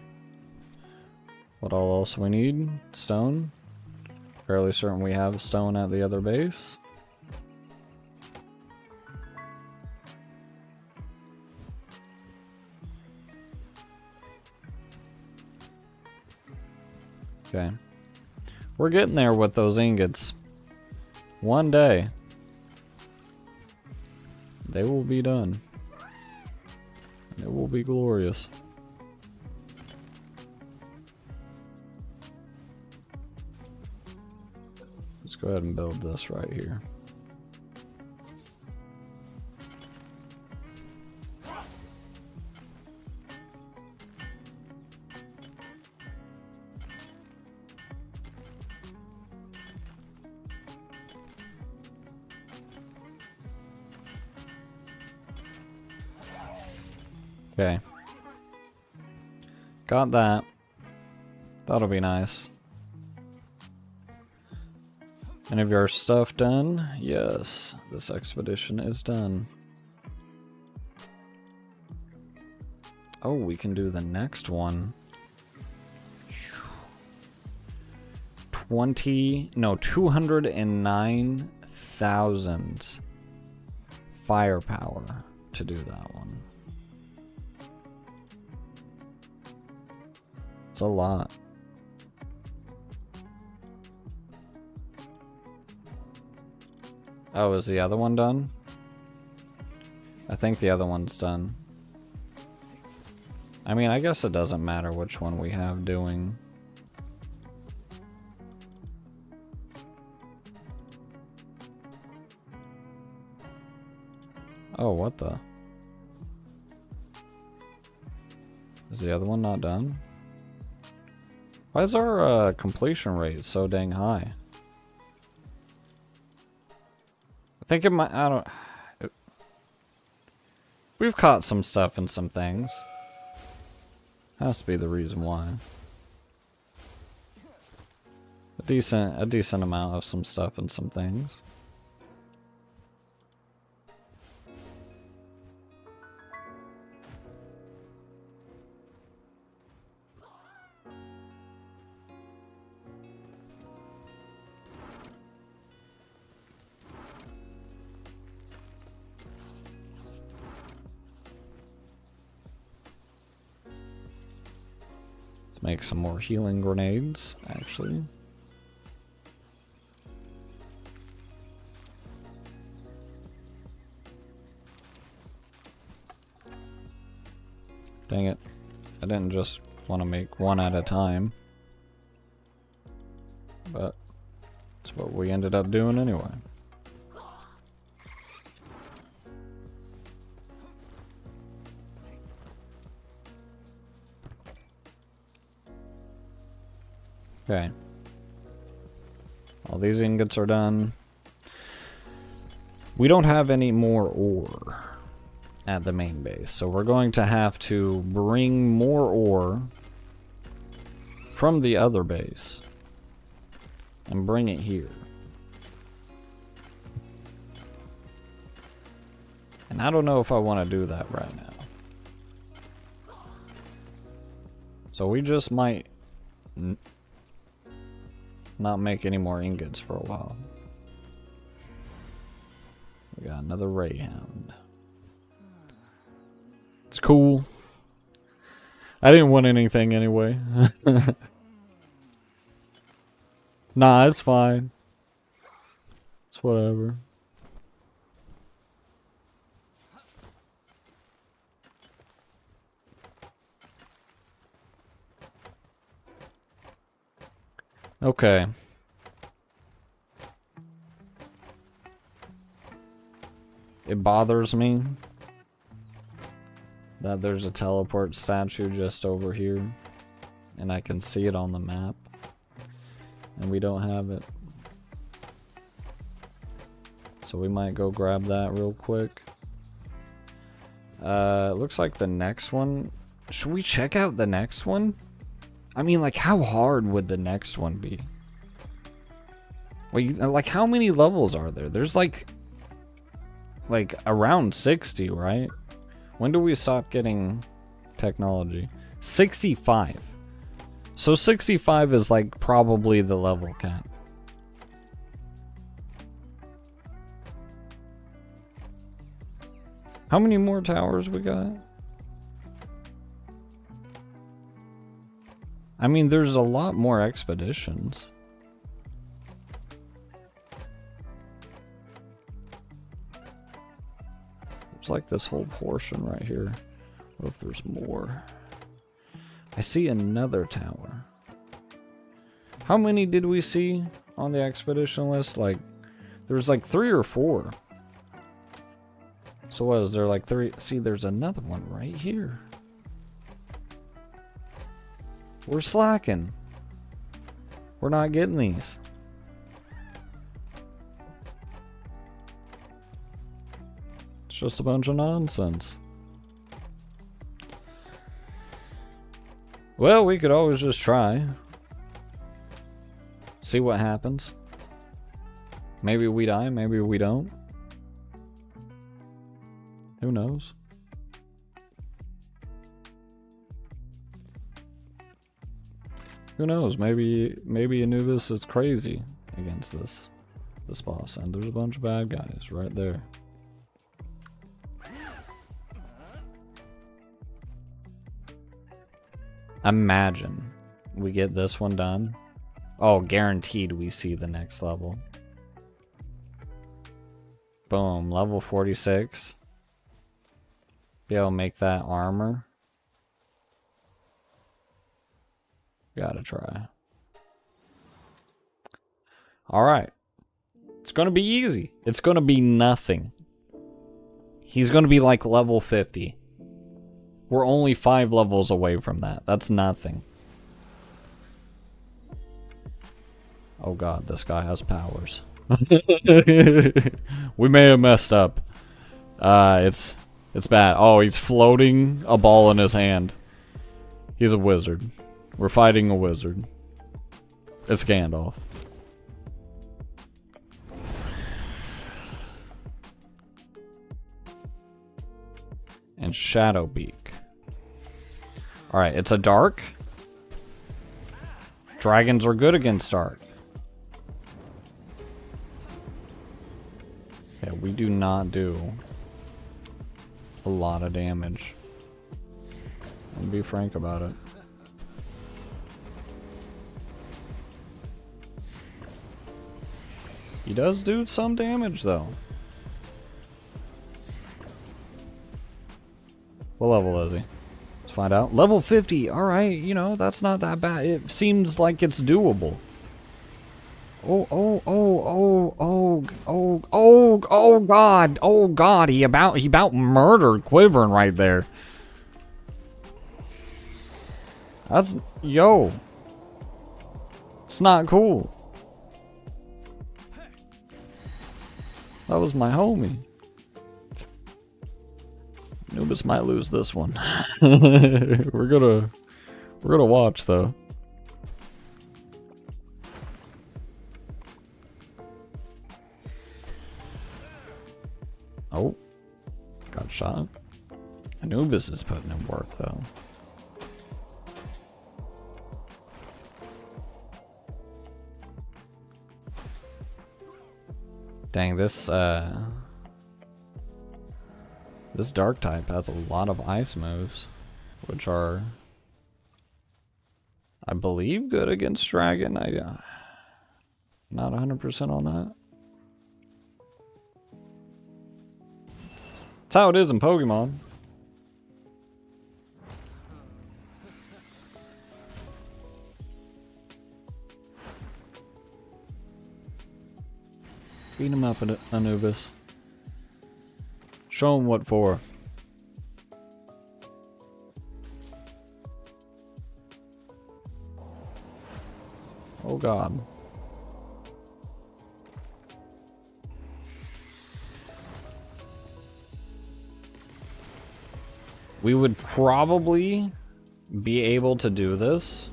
What all else we need? Stone. Fairly certain we have stone at the other base. Okay. We're getting there with those ingots. One day, they will be done. It will be glorious. Let's go ahead and build this right here. Okay. Got that. That'll be nice. Any of your stuff done? Yes, this expedition is done. Oh, we can do the next one. 209,000 firepower to do that one. It's a lot. Oh, is the other one done? I think the other one's done. I mean, I guess it doesn't matter which one we have doing. Oh, what the? Is the other one not done? Why is our completion rate so dang high? I think it might, I don't... We've caught some stuff in some things. Has to be the reason why. A decent amount of some stuff in some things. Let's make some more healing grenades, actually. Dang it. I didn't just want to make one at a time. But that's what we ended up doing anyway. Okay. All these ingots are done. We don't have any more ore at the main base, so we're going to have to bring more ore from the other base and bring it here. And I don't know if I want to do that right now. So we just might not make any more ingots for a while. We got another ray hound. It's cool. I didn't want anything anyway. Nah, it's fine. It's whatever. Okay. It bothers me that there's a teleport statue just over here, and I can see it on the map, and we don't have it. So we might go grab that real quick. It looks like the next one. Should we check out the next one? I mean, like, how hard would the next one be? Like, how many levels are there? There's like around 60, right? When do we stop getting technology? 65. So 65 is like probably the level cap. How many more towers we got? I mean, there's a lot more expeditions. It's like this whole portion right here. What if there's more? I see another tower. How many did we see on the expedition list? Like, there's like 3 or 4. So what is there, like 3? See, there's another one right here. We're slacking. We're not getting these. It's just a bunch of nonsense. Well, we could always just try. See what happens. Maybe we die, maybe we don't. Who knows? Who knows? Maybe Anubis is crazy against this boss, and there's a bunch of bad guys right there. Imagine we get this one done. Oh, guaranteed we see the next level. Boom, level 46. Be able to make that armor. Gotta try. Alright. It's gonna be easy. It's gonna be nothing. He's gonna be like level 50. We're only 5 levels away from that. That's nothing. Oh god, this guy has powers. We may have messed up. It's bad. Oh, he's floating a ball in his hand. He's a wizard. We're fighting a wizard. It's Gandalf. And Shadowbeak. Alright, it's a dark. Dragons are good against dark. Yeah, we do not do a lot of damage. I'll be frank about it. He does do some damage though. What level is he? Let's find out. Level 50. Alright, you know, that's not that bad. It seems like it's doable. Oh god. Oh god, he about murdered Quivering right there. That's yo. It's not cool. That was my homie. Anubis might lose this one. We're gonna watch though. Oh, got shot. Anubis is putting in work though. Dang, this dark type has a lot of ice moves, which are, I believe, good against dragon. I'm not 100% on that. That's how it is in Pokemon. Beat him up, Anubis. Show him what for. Oh god. We would probably be able to do this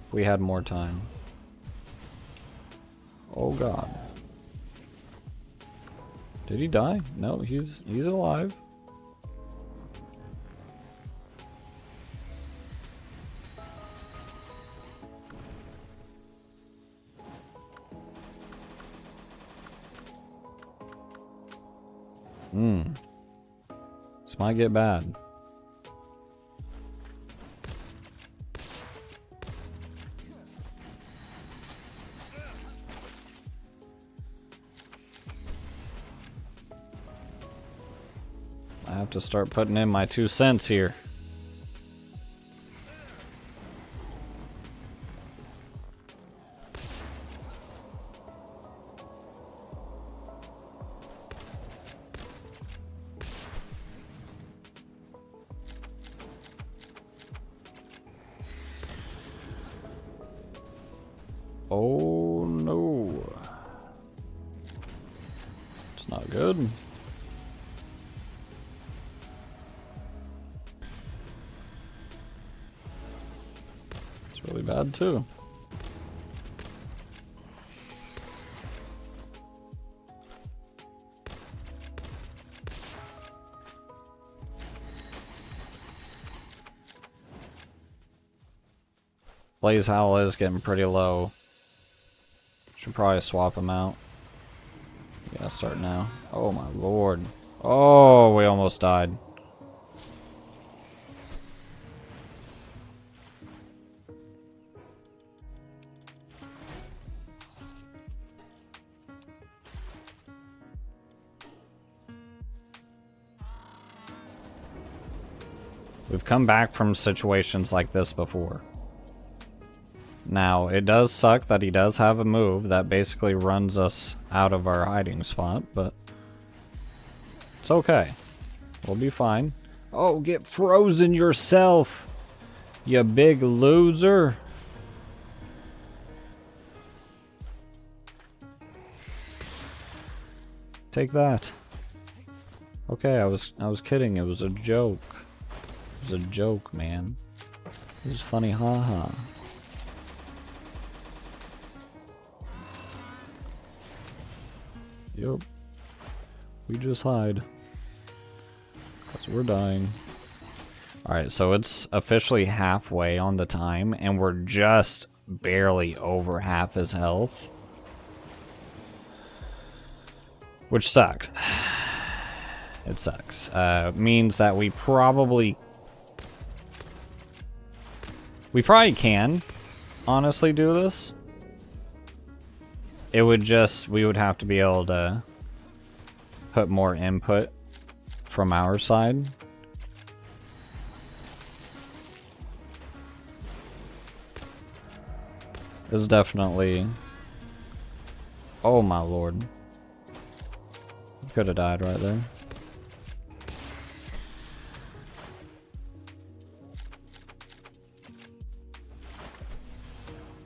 if we had more time. Oh god. Did he die? No, he's alive. This might get bad. I have to start putting in my 2 cents here. Oh no. It's not good. It's really bad too. Blaze Howl is getting pretty low. Should probably swap him out. Yeah, start now. Oh my lord. Oh, we almost died. We've come back from situations like this before. Now, it does suck that he does have a move that basically runs us out of our hiding spot, but it's okay. We'll be fine. Oh, get frozen yourself, you big loser. Take that. Okay, I was kidding. It was a joke. It was a joke, man. It was funny, haha. Yup. We just hide. Because we're dying. Alright, so it's officially halfway on the time, and we're just barely over half his health. Which sucks. It sucks. Means that we probably can honestly do this. It would just, we would have to be able to put more input from our side. It's definitely, oh my lord. Could have died right there.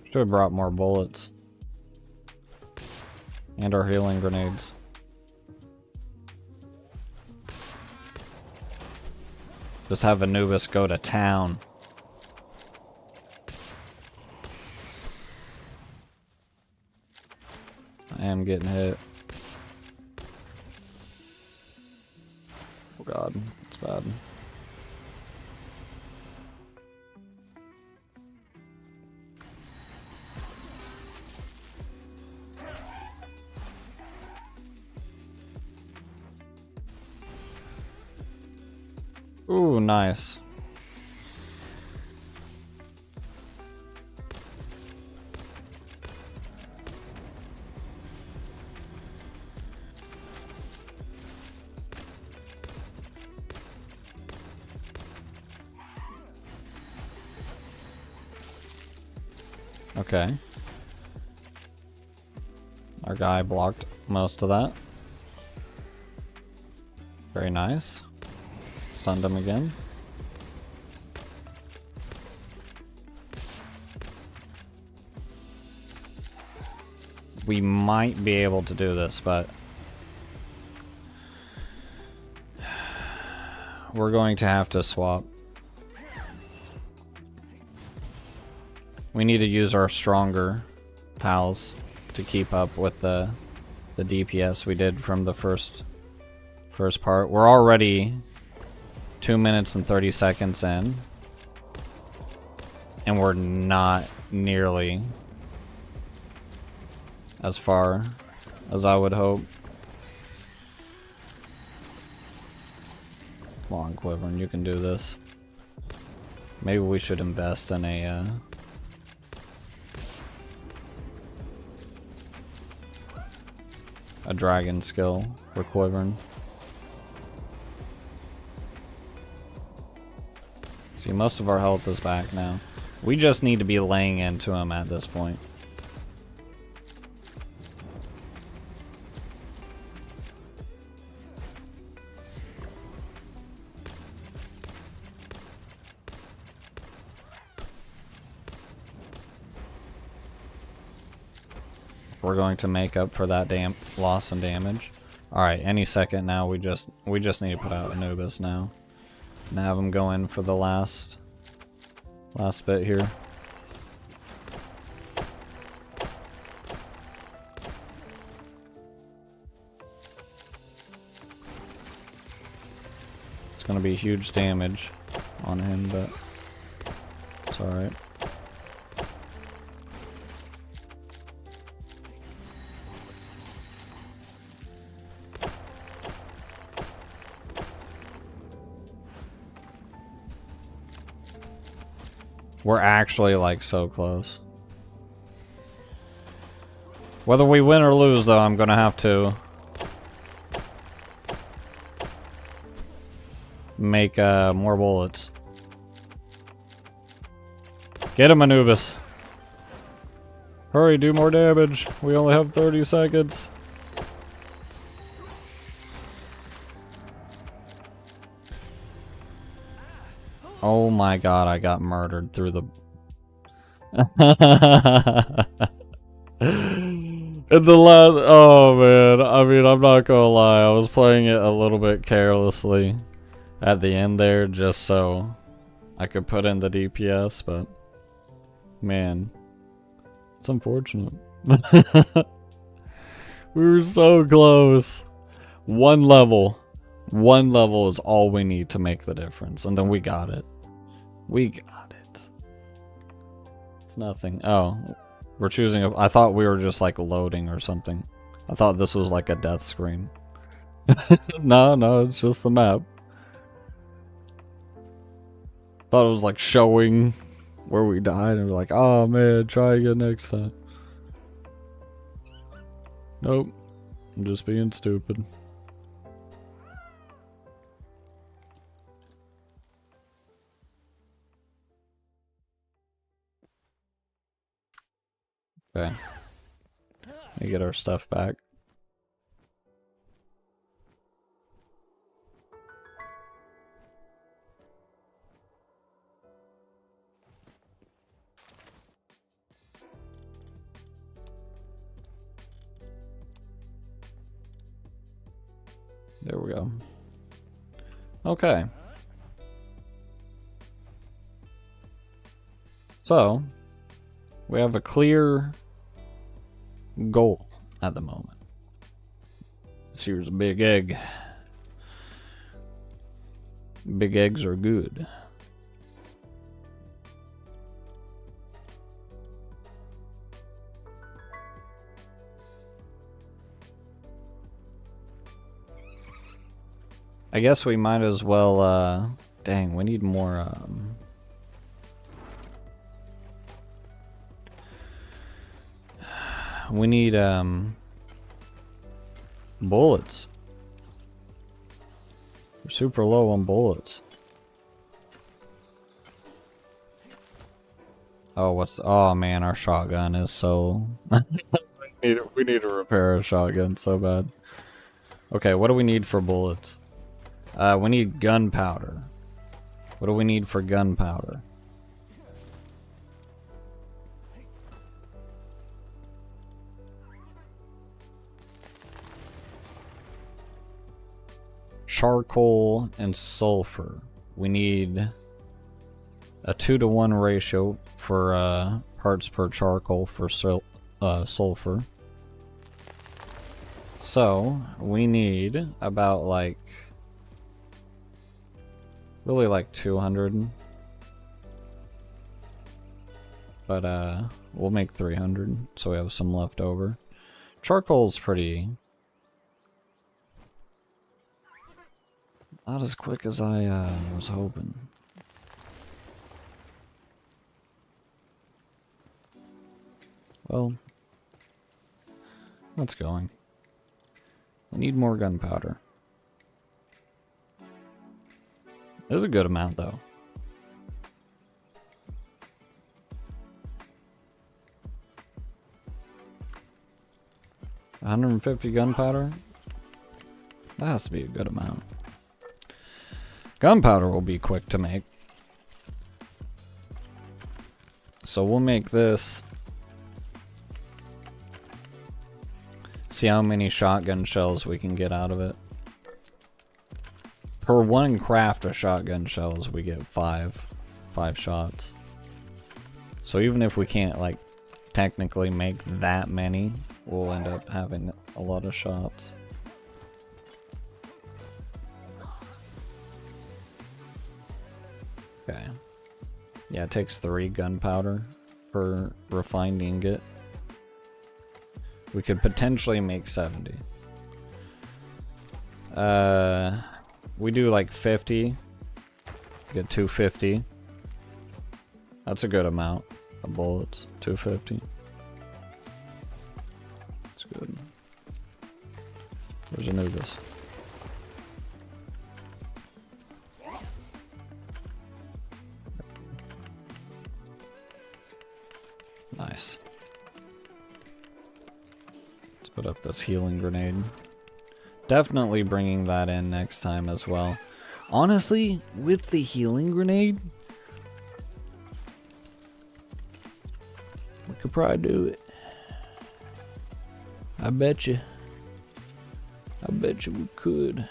Should have brought more bullets. And our healing grenades. Just have Anubis go to town. I am getting hit. Oh god, it's bad. Ooh, nice. Okay. Our guy blocked most of that. Very nice. Stunned him again. We might be able to do this, but we're going to have to swap. We need to use our stronger pals to keep up with the DPS we did from the first part. We're already 2 minutes and 30 seconds in, and we're not nearly as far as I would hope. Come on, Quivering, you can do this. Maybe we should invest in a dragon skill for Quivering. See, most of our health is back now. We just need to be laying into him at this point. We're going to make up for that loss in damage. Alright, any second now we just need to put out Anubis now. And have him go in for the last bit here. It's gonna be huge damage on him, but it's alright. We're actually like so close. Whether we win or lose though, I'm gonna have to make more bullets. Get him, Anubis. Hurry, do more damage. We only have 30 seconds. Oh my god, I got murdered through the... In the last... Oh man, I mean, I'm not gonna lie. I was playing it a little bit carelessly at the end there just so I could put in the DPS, but... Man, it's unfortunate. We were so close. One level is all we need to make the difference, and then we got it. We got it. It's nothing. Oh, we're choosing a... I thought we were just like loading or something. I thought this was like a death screen. No, it's just the map. Thought it was like showing where we died, and we're like, oh man, try again next time. Nope. I'm just being stupid. Okay. We get our stuff back. There we go. Okay. So, we have a clear goal at the moment. This here's a big egg. Big eggs are good. I guess we might as well, dang, we need more, we need, bullets. We're super low on bullets. Oh, oh man, our shotgun is so... we need to repair a shotgun so bad. Okay, what do we need for bullets? We need gunpowder. What do we need for gunpowder? Charcoal and sulfur. We need a 2-to-1 ratio for parts per charcoal for sulfur. So we need about like really like 200, but we'll make 300 so we have some left over. Charcoal's pretty not as quick as I was hoping. Well, that's going. We need more gunpowder. There's a good amount though. $150 gunpowder? That has to be a good amount. Gunpowder will be quick to make. So we'll make this. See how many shotgun shells we can get out of it. Per one craft of shotgun shells, we get five shots. So even if we can't, like, technically make that many, we'll end up having a lot of shots. Okay. Yeah, it takes 3 gunpowder per refined ingot. We could potentially make 70. We do like 50. Get 250. That's a good amount of bullets. 250. That's good. Where's Anubis? Nice. Let's put up this healing grenade. Definitely bringing that in next time as well. Honestly, with the healing grenade, we could probably do it. I bet you. I bet you we could.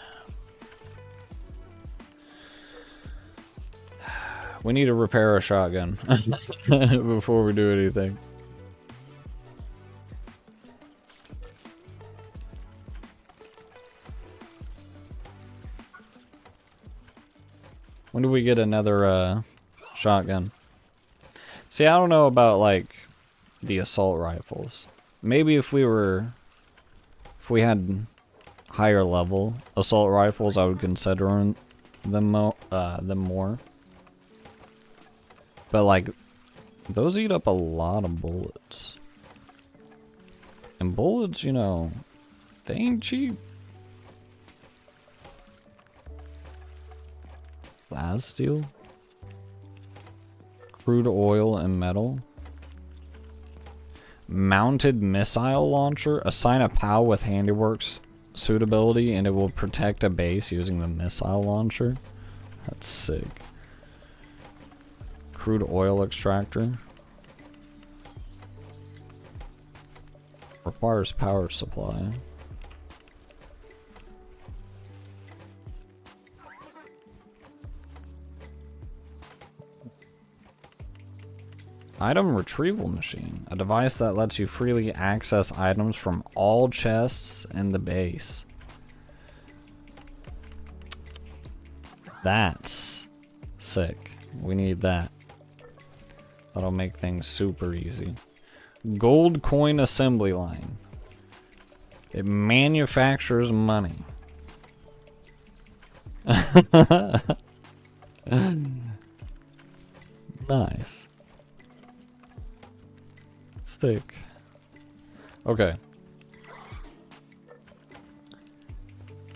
We need to repair a shotgun before we do anything. When do we get another shotgun? See, I don't know about like the assault rifles. Maybe if we had higher level assault rifles, I would consider them more. But like, those eat up a lot of bullets. And bullets, you know, they ain't cheap. Glass steel, crude oil and metal, mounted missile launcher. Assign a POW with handiworks suitability and it will protect a base using the missile launcher. That's sick. Crude oil extractor. Requires power supply. Item retrieval machine. A device that lets you freely access items from all chests in the base. That's sick. We need that. That'll make things super easy. Gold coin assembly line. It manufactures money. Nice. Stick. Okay.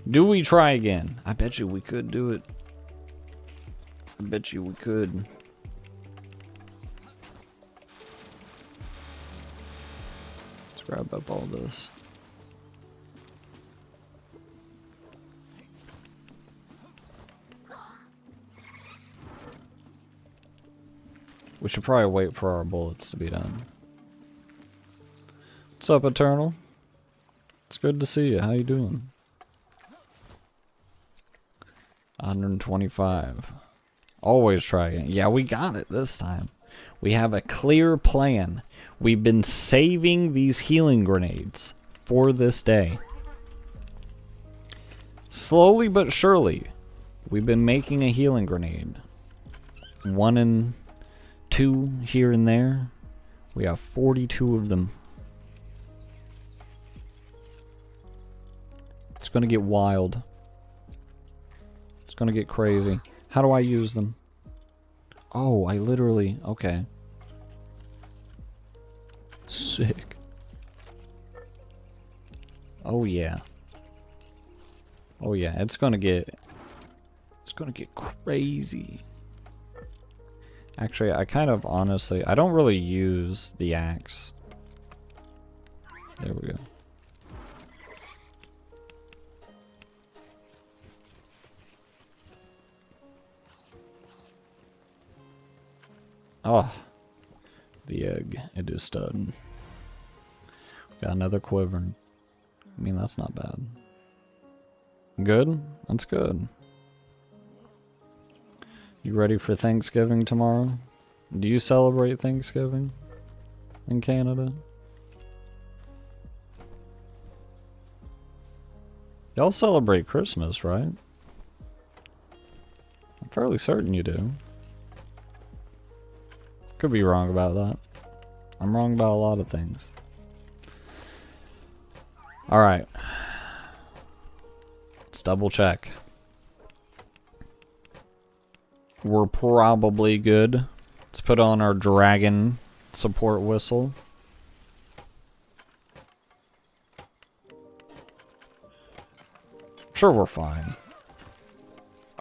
Do we try again? I bet you we could do it. I bet you we could. Let's grab up all this. We should probably wait for our bullets to be done. What's up, Eternal? It's good to see you. How you doing? 125. Always try it. Yeah, we got it this time. We have a clear plan. We've been saving these healing grenades for this day. Slowly but surely, we've been making a healing grenade. 1 and 2 here and there. We have 42 of them. It's gonna get wild. It's gonna get crazy. How do I use them? Oh, I literally... Okay. Sick. Oh yeah. Oh yeah, it's gonna get crazy. Actually, I kind of honestly... I don't really use the axe. There we go. Oh, the egg. It is done. Got another quiver. I mean, that's not bad. Good? That's good. You ready for Thanksgiving tomorrow? Do you celebrate Thanksgiving in Canada? Y'all celebrate Christmas, right? I'm fairly certain you do. Could be wrong about that. I'm wrong about a lot of things. Alright. Let's double check. We're probably good. Let's put on our dragon support whistle. Sure, we're fine.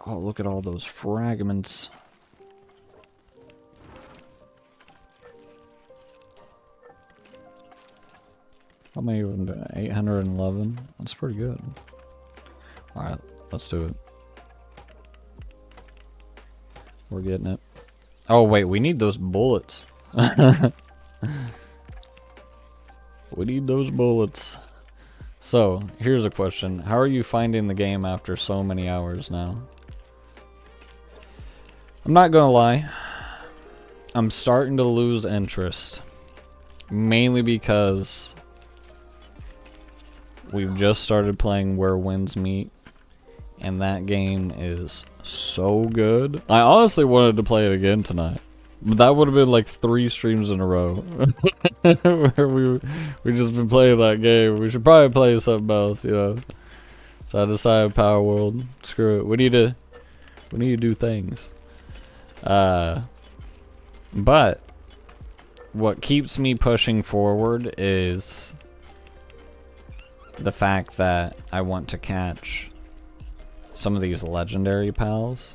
Oh, look at all those fragments. How many of them do 811? That's pretty good. Alright, let's do it. We're getting it. Oh, wait, we need those bullets. We need those bullets. So, here's a question. How are you finding the game after so many hours now? I'm not gonna lie. I'm starting to lose interest. Mainly because we've just started playing Where Winds Meet, and that game is so good. I honestly wanted to play it again tonight. But that would have been like 3 streams in a row. Where we just been playing that game. We should probably play something else, you know. So I decided Palworld. Screw it. We need to do things. But what keeps me pushing forward is the fact that I want to catch some of these legendary pals.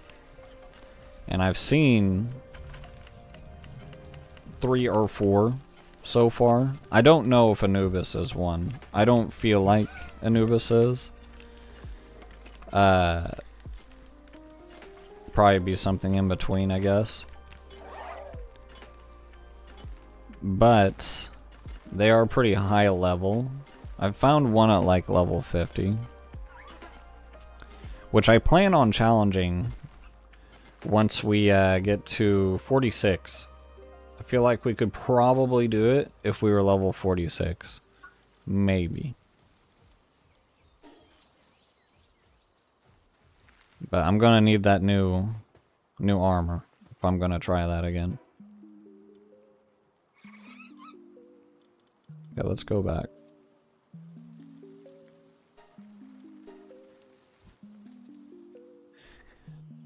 And I've seen 3 or 4 so far. I don't know if Anubis is one. I don't feel like Anubis is. Probably be something in between, I guess. But they are pretty high level. I've found one at like level 50, which I plan on challenging once we get to 46. I feel like we could probably do it if we were level 46. Maybe. But I'm gonna need that new armor if I'm gonna try that again. Okay, let's go back.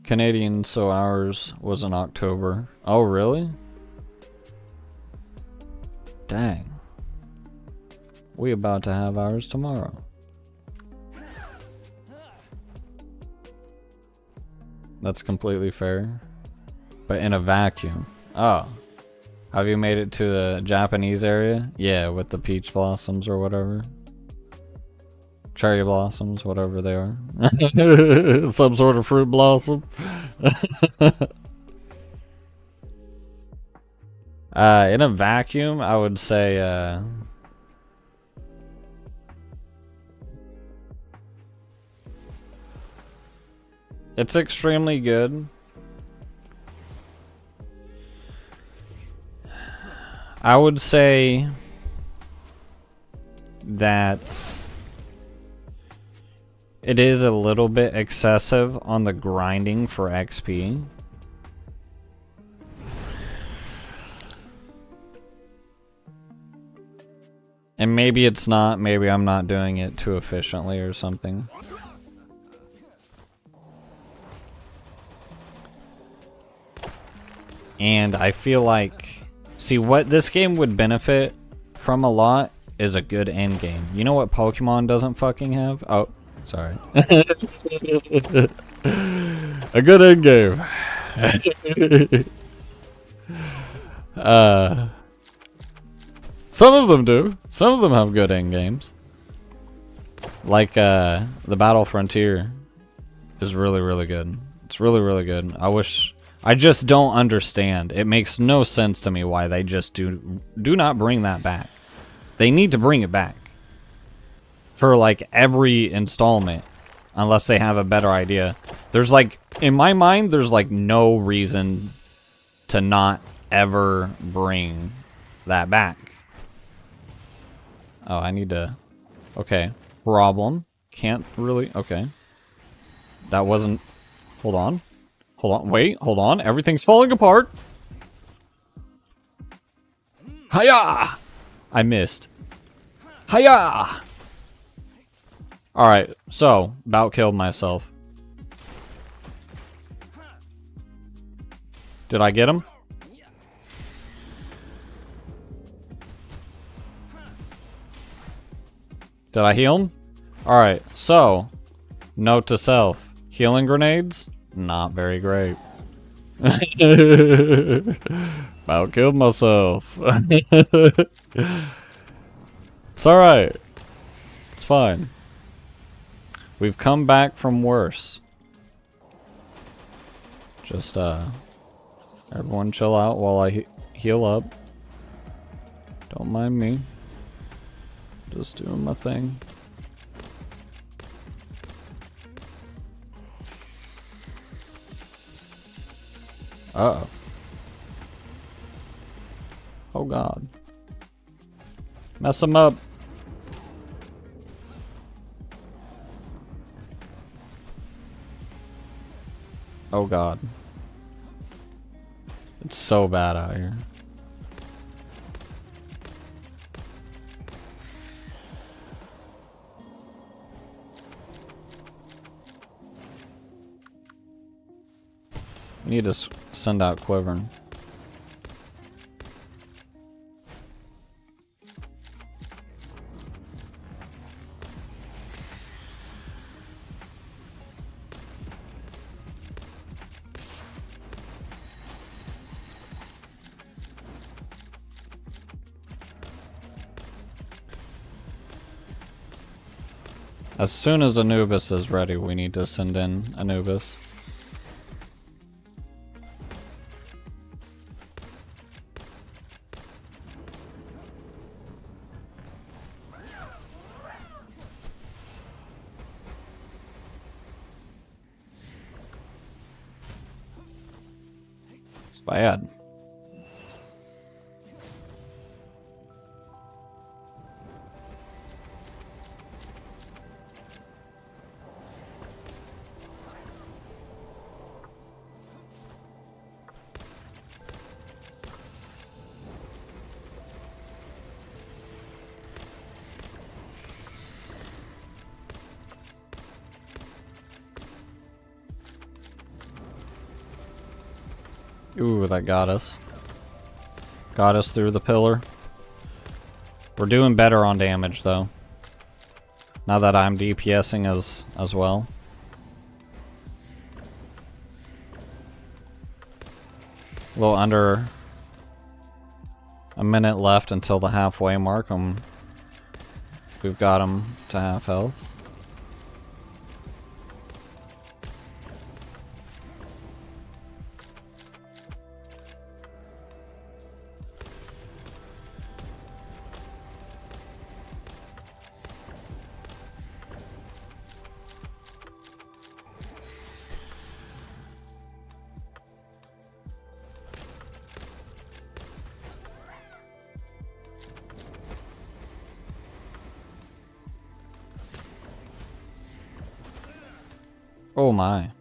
Canadian, so ours was in October. Oh, really? Dang. We about to have ours tomorrow. That's completely fair. But in a vacuum. Oh. Have you made it to the Japanese area? Yeah, with the peach blossoms or whatever. Cherry blossoms, whatever they are. Some sort of fruit blossom. In a vacuum, I would say it's extremely good. I would say that it is a little bit excessive on the grinding for XP. And maybe it's not, maybe I'm not doing it too efficiently or something. And I feel like, see, what this game would benefit from a lot is a good end game. You know what Pokemon doesn't fucking have? Oh, sorry. A good end game. Some of them do. Some of them have good end games. Like the Battle Frontier is really, really good. It's really, really good. I just don't understand. It makes no sense to me why they just do not bring that back. They need to bring it back for like every installment, unless they have a better idea. There's like, in my mind, there's like no reason to not ever bring that back. Oh, I need to... Okay. Problem. Can't really... Okay. That wasn't... Hold on. Hold on. Wait. Hold on. Everything's falling apart. Hiya! I missed. Hiya! Alright. So, about killed myself. Did I get him? Did I heal him? Alright, so, note to self. Healing grenades? Not very great. About killed myself. It's alright. It's fine. We've come back from worse. Just, everyone chill out while I heal up. Don't mind me. Just doing my thing. Uh-oh. Oh god. Mess him up. Oh god. It's so bad out here. We need to send out Quivern. As soon as Anubis is ready, we need to send in Anubis. It's bad. Ooh, that got us. Got us through the pillar. We're doing better on damage, though. Now that I'm DPSing as well. A little under a minute left until the halfway mark. We've got him to half health. Oh my.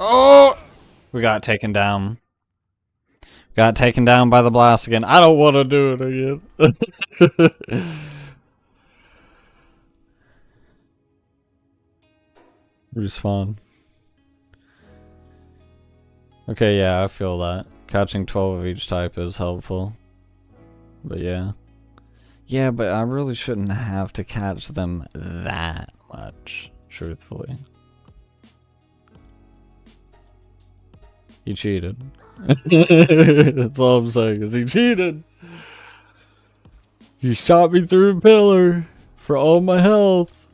Oh! We got taken down. Got taken down by the blast again. I don't want to do it again. Respawn. Okay, yeah, I feel that. Catching 12 of each type is helpful. But yeah. Yeah, but I really shouldn't have to catch them that much, truthfully. He cheated. That's all I'm saying, is he cheated. He shot me through a pillar for all my health.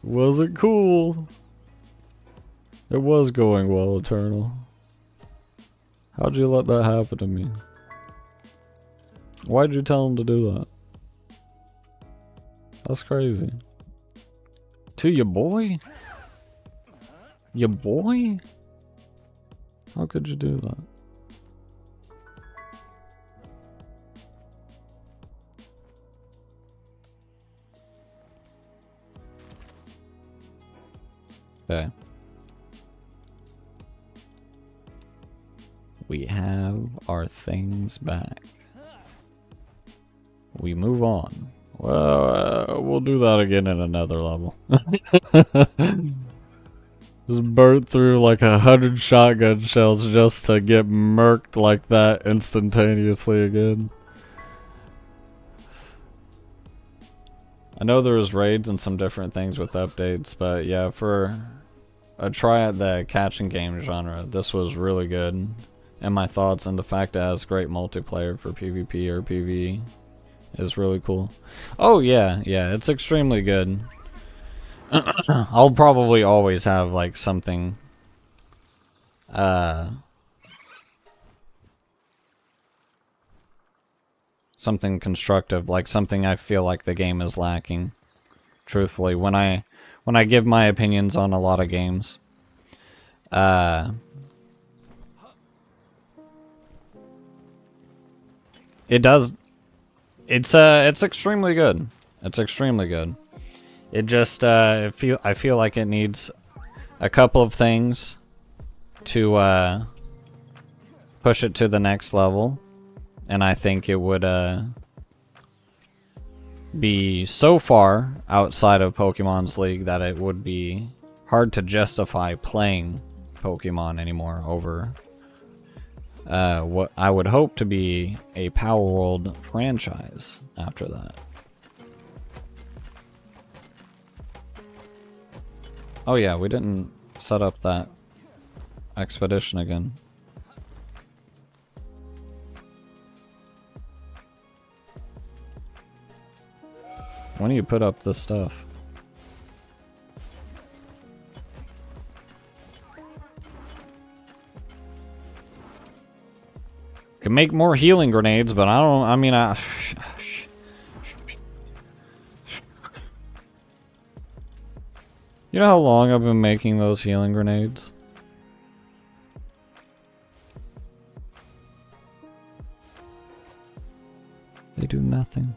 Wasn't cool. It was going well, Eternal. How'd you let that happen to me? Why'd you tell him to do that? That's crazy. To your boy? Ya boy? How could you do that? Okay. We have our things back. We move on. Well, we'll do that again in another level. Just burnt through like 100 shotgun shells just to get murked like that instantaneously again. I know there was raids and some different things with updates, but yeah, for a try at the catching game genre, this was really good. And my thoughts and the fact that it has great multiplayer for PvP or PvE is really cool. Oh yeah, it's extremely good. I'll probably always have like something something constructive, like something I feel like the game is lacking. Truthfully, when I give my opinions on a lot of games, it's extremely good. It's extremely good. It just I feel like it needs a couple of things to push it to the next level, and I think it would be so far outside of Pokemon's league that it would be hard to justify playing Pokemon anymore over what I would hope to be a Palworld franchise after that. Oh yeah, we didn't set up that expedition again. When do you put up this stuff? Can make more healing grenades, but I mean, you know how long I've been making those healing grenades? They do nothing.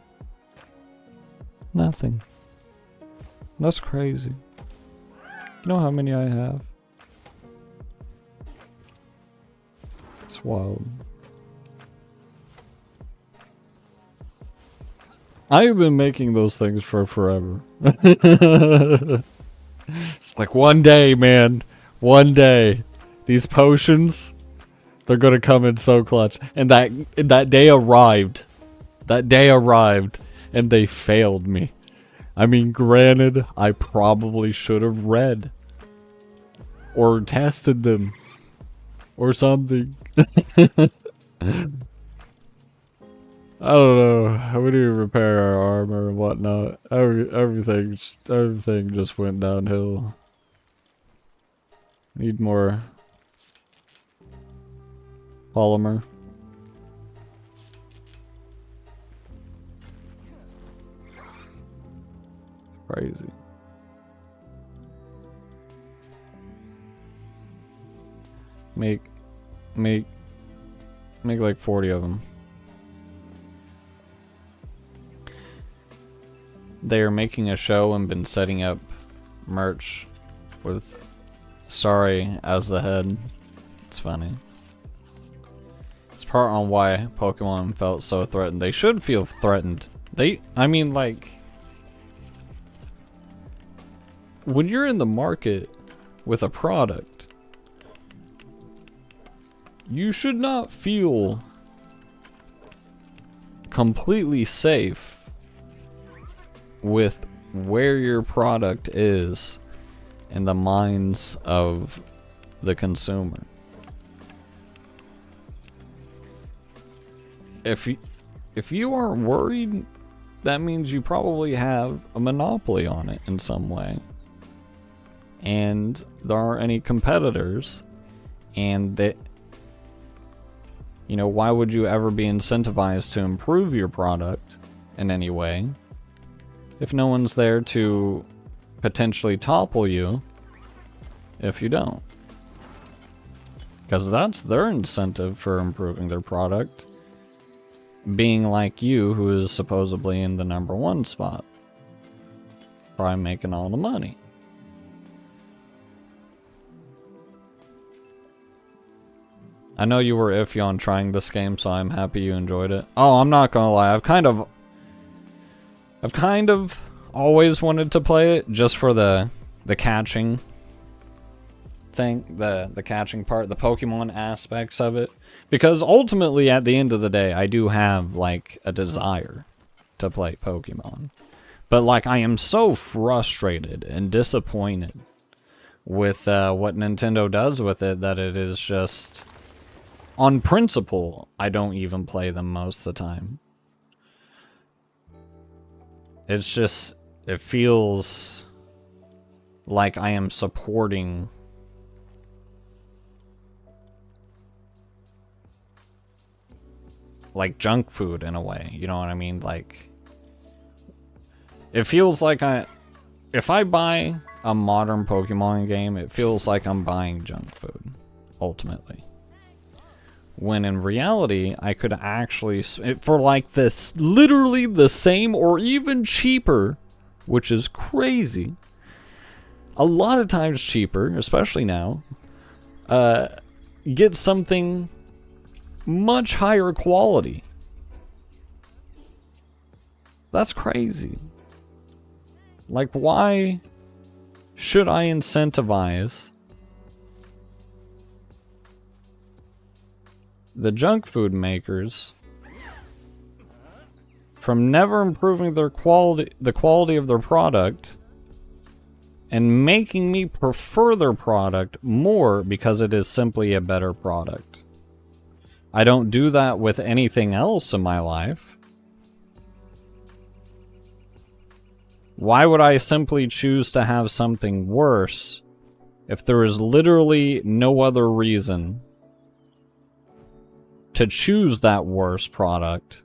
Nothing. That's crazy. You know how many I have? It's wild. I've been making those things for forever. It's like one day, man. One day. These potions, they're gonna come in so clutch. And that day arrived. That day arrived. And they failed me. I mean, granted, I probably should have read. Or tested them. Or something. I don't know. We need to repair our armor and whatnot. Everything just went downhill. Need more polymer. It's crazy. Make like 40 of them. They are making a show and been setting up merch with Starry as the head. It's funny. It's part on why Pokemon felt so threatened. They should feel threatened. I mean, like, when you're in the market with a product, you should not feel completely safe with where your product is in the minds of the consumer. If you are worried, that means you probably have a monopoly on it in some way. And there aren't any competitors, and that, you know, why would you ever be incentivized to improve your product in any way if no one's there to potentially topple you if you don't. Because that's their incentive for improving their product. Being like you, who is supposedly in the #1 spot. Probably making all the money. I know you were iffy on trying this game, so I'm happy you enjoyed it. Oh, I'm not gonna lie, I've kind of always wanted to play it just for the catching thing, the catching part, the Pokemon aspects of it. Because ultimately, at the end of the day, I do have, like, a desire to play Pokemon. But, like, I am so frustrated and disappointed with what Nintendo does with it that it is just... On principle, I don't even play them most of the time. It's just... It feels like I am supporting... like junk food in a way, you know what I mean? Like, it feels like if I buy a modern Pokemon game, it feels like I'm buying junk food, ultimately. When in reality, I could actually, for like this, literally the same or even cheaper, which is crazy, a lot of times cheaper, especially now, get something much higher quality. That's crazy. Like, why should I incentivize the junk food makers from never improving their quality, the quality of their product, and making me prefer their product more because it is simply a better product? I don't do that with anything else in my life. Why would I simply choose to have something worse if there is literally no other reason to choose that worse product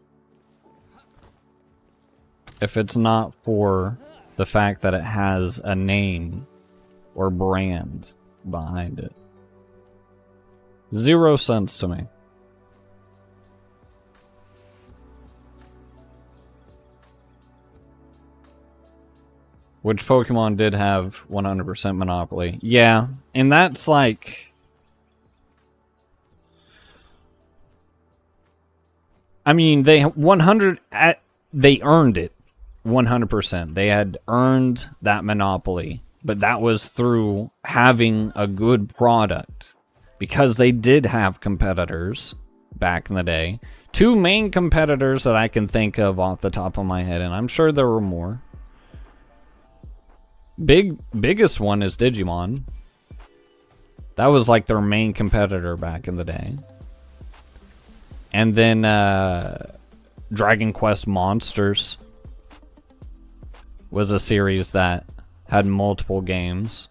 if it's not for the fact that it has a name or brand behind it? 0 cents to me. Which Pokemon did have 100% monopoly. Yeah, and that's like... I mean, they earned it 100%. They had earned that monopoly, but that was through having a good product. Because they did have competitors back in the day. 2 main competitors that I can think of off the top of my head, and I'm sure there were more. Biggest one is Digimon. That was like their main competitor back in the day. And then Dragon Quest Monsters was a series that had multiple games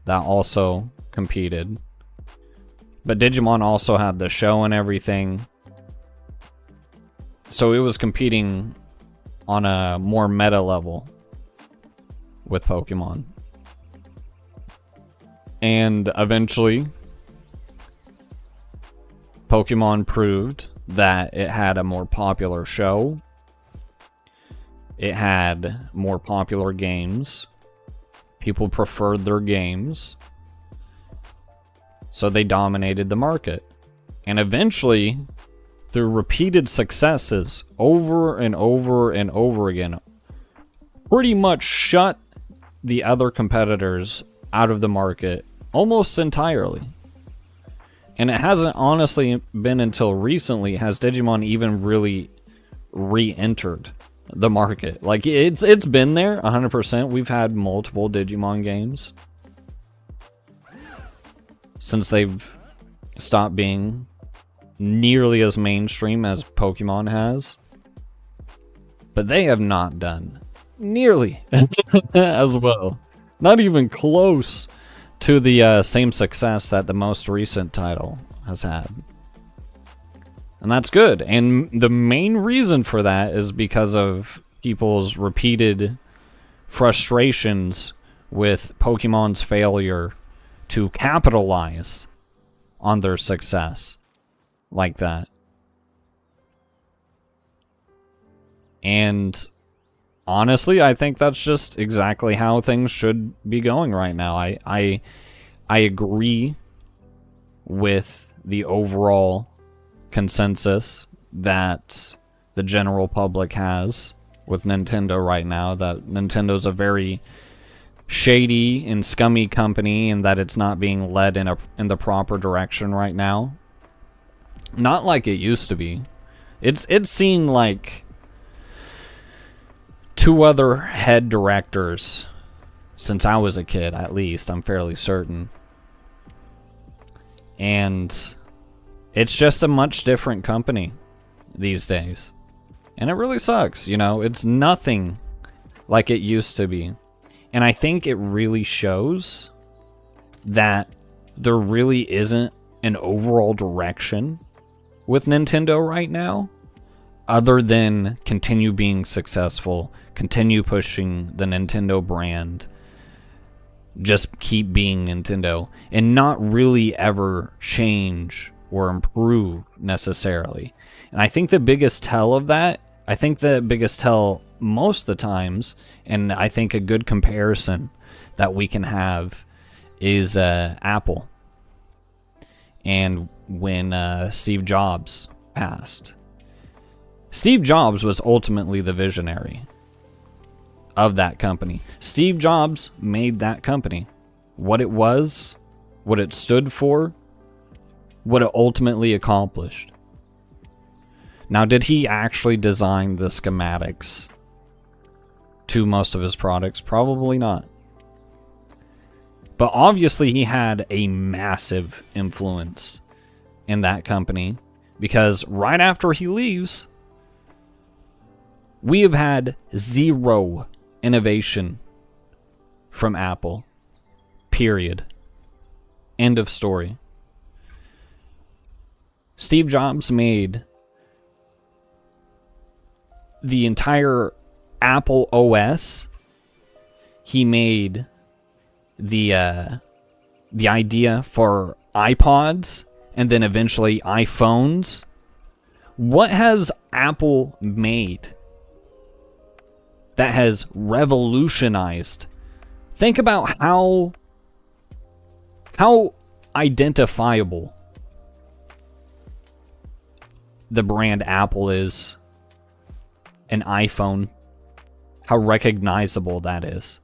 that also competed. But Digimon also had the show and everything. So it was competing on a more meta level with Pokemon. And eventually, Pokemon proved that it had a more popular show. It had more popular games. People preferred their games. So they dominated the market. And eventually, through repeated successes over and over and over again, pretty much shut the other competitors out of the market almost entirely. And it hasn't honestly been until recently has Digimon even really re-entered the market. Like, it's been there 100%. We've had multiple Digimon games since they've stopped being nearly as mainstream as Pokemon has. But they have not done nearly as well. Not even close to the same success that the most recent title has had. And that's good. And the main reason for that is because of people's repeated frustrations with Pokemon's failure to capitalize on their success like that. And honestly, I think that's just exactly how things should be going right now. I agree with the overall consensus that the general public has with Nintendo right now, that Nintendo's a very shady and scummy company, and that it's not being led in the proper direction right now. Not like it used to be. It's seen like 2 other head directors since I was a kid, at least, I'm fairly certain. And it's just a much different company these days. And it really sucks, you know? It's nothing like it used to be. And I think it really shows that there really isn't an overall direction with Nintendo right now, other than continue being successful, continue pushing the Nintendo brand, just keep being Nintendo, and not really ever change or improve necessarily. And I think the biggest tell of that, I think the biggest tell most of the times, and I think a good comparison that we can have is Apple. And when Steve Jobs passed. Steve Jobs was ultimately the visionary of that company. Steve Jobs made that company what it was, what it stood for, what it ultimately accomplished. Now, did he actually design the schematics to most of his products? Probably not. But obviously he had a massive influence in that company, because right after he leaves, we have had 0 innovation from Apple. Period. End of story. Steve Jobs made the entire Apple OS. He made the idea for iPods and then eventually iPhones. What has Apple made that has revolutionized? Think about how identifiable the brand Apple is. An iPhone, how recognizable that is.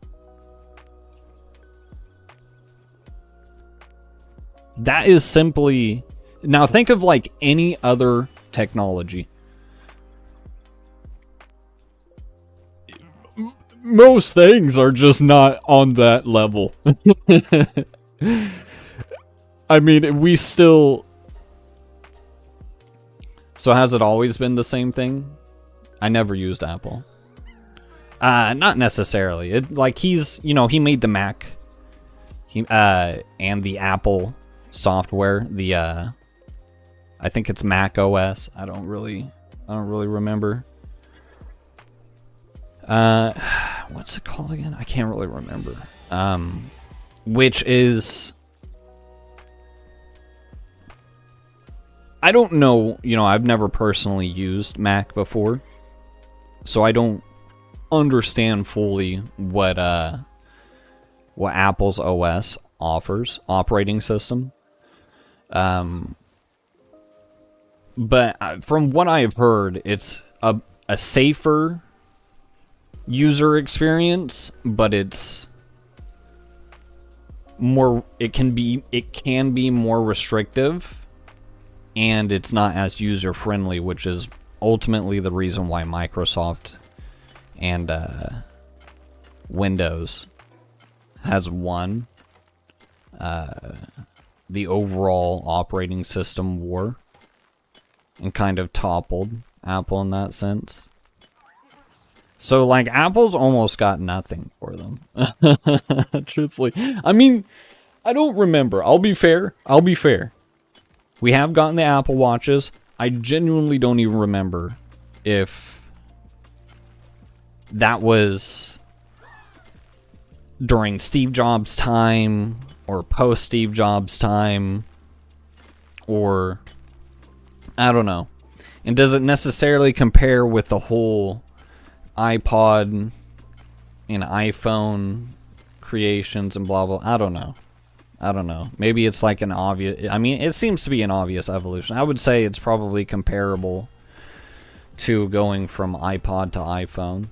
That is simply... Now think of like any other technology. Most things are just not on that level. I mean, we still... So has it always been the same thing? I never used Apple. Not necessarily. Like he's, you know, he made the Mac. And the Apple software, the I think it's Mac OS. I don't really remember. What's it called again? I can't really remember. Which is, I don't know, you know, I've never personally used Mac before, so I don't understand fully what Apple's OS offers, operating system. But from what I've heard, it's a safer user experience, but it's more, it can be more restrictive, and it's not as user friendly, which is ultimately the reason why Microsoft and Windows has won the overall operating system war and kind of toppled Apple in that sense. So, like, Apple's almost got nothing for them. Truthfully. I mean, I don't remember. I'll be fair. We have gotten the Apple Watches. I genuinely don't even remember if that was during Steve Jobs' time or post Steve Jobs time, or I don't know. And does it necessarily compare with the whole iPod and iPhone creations and blah blah? I don't know. I don't know. Maybe it's like an obvious... I mean, it seems to be an obvious evolution. I would say it's probably comparable to going from iPod to iPhone.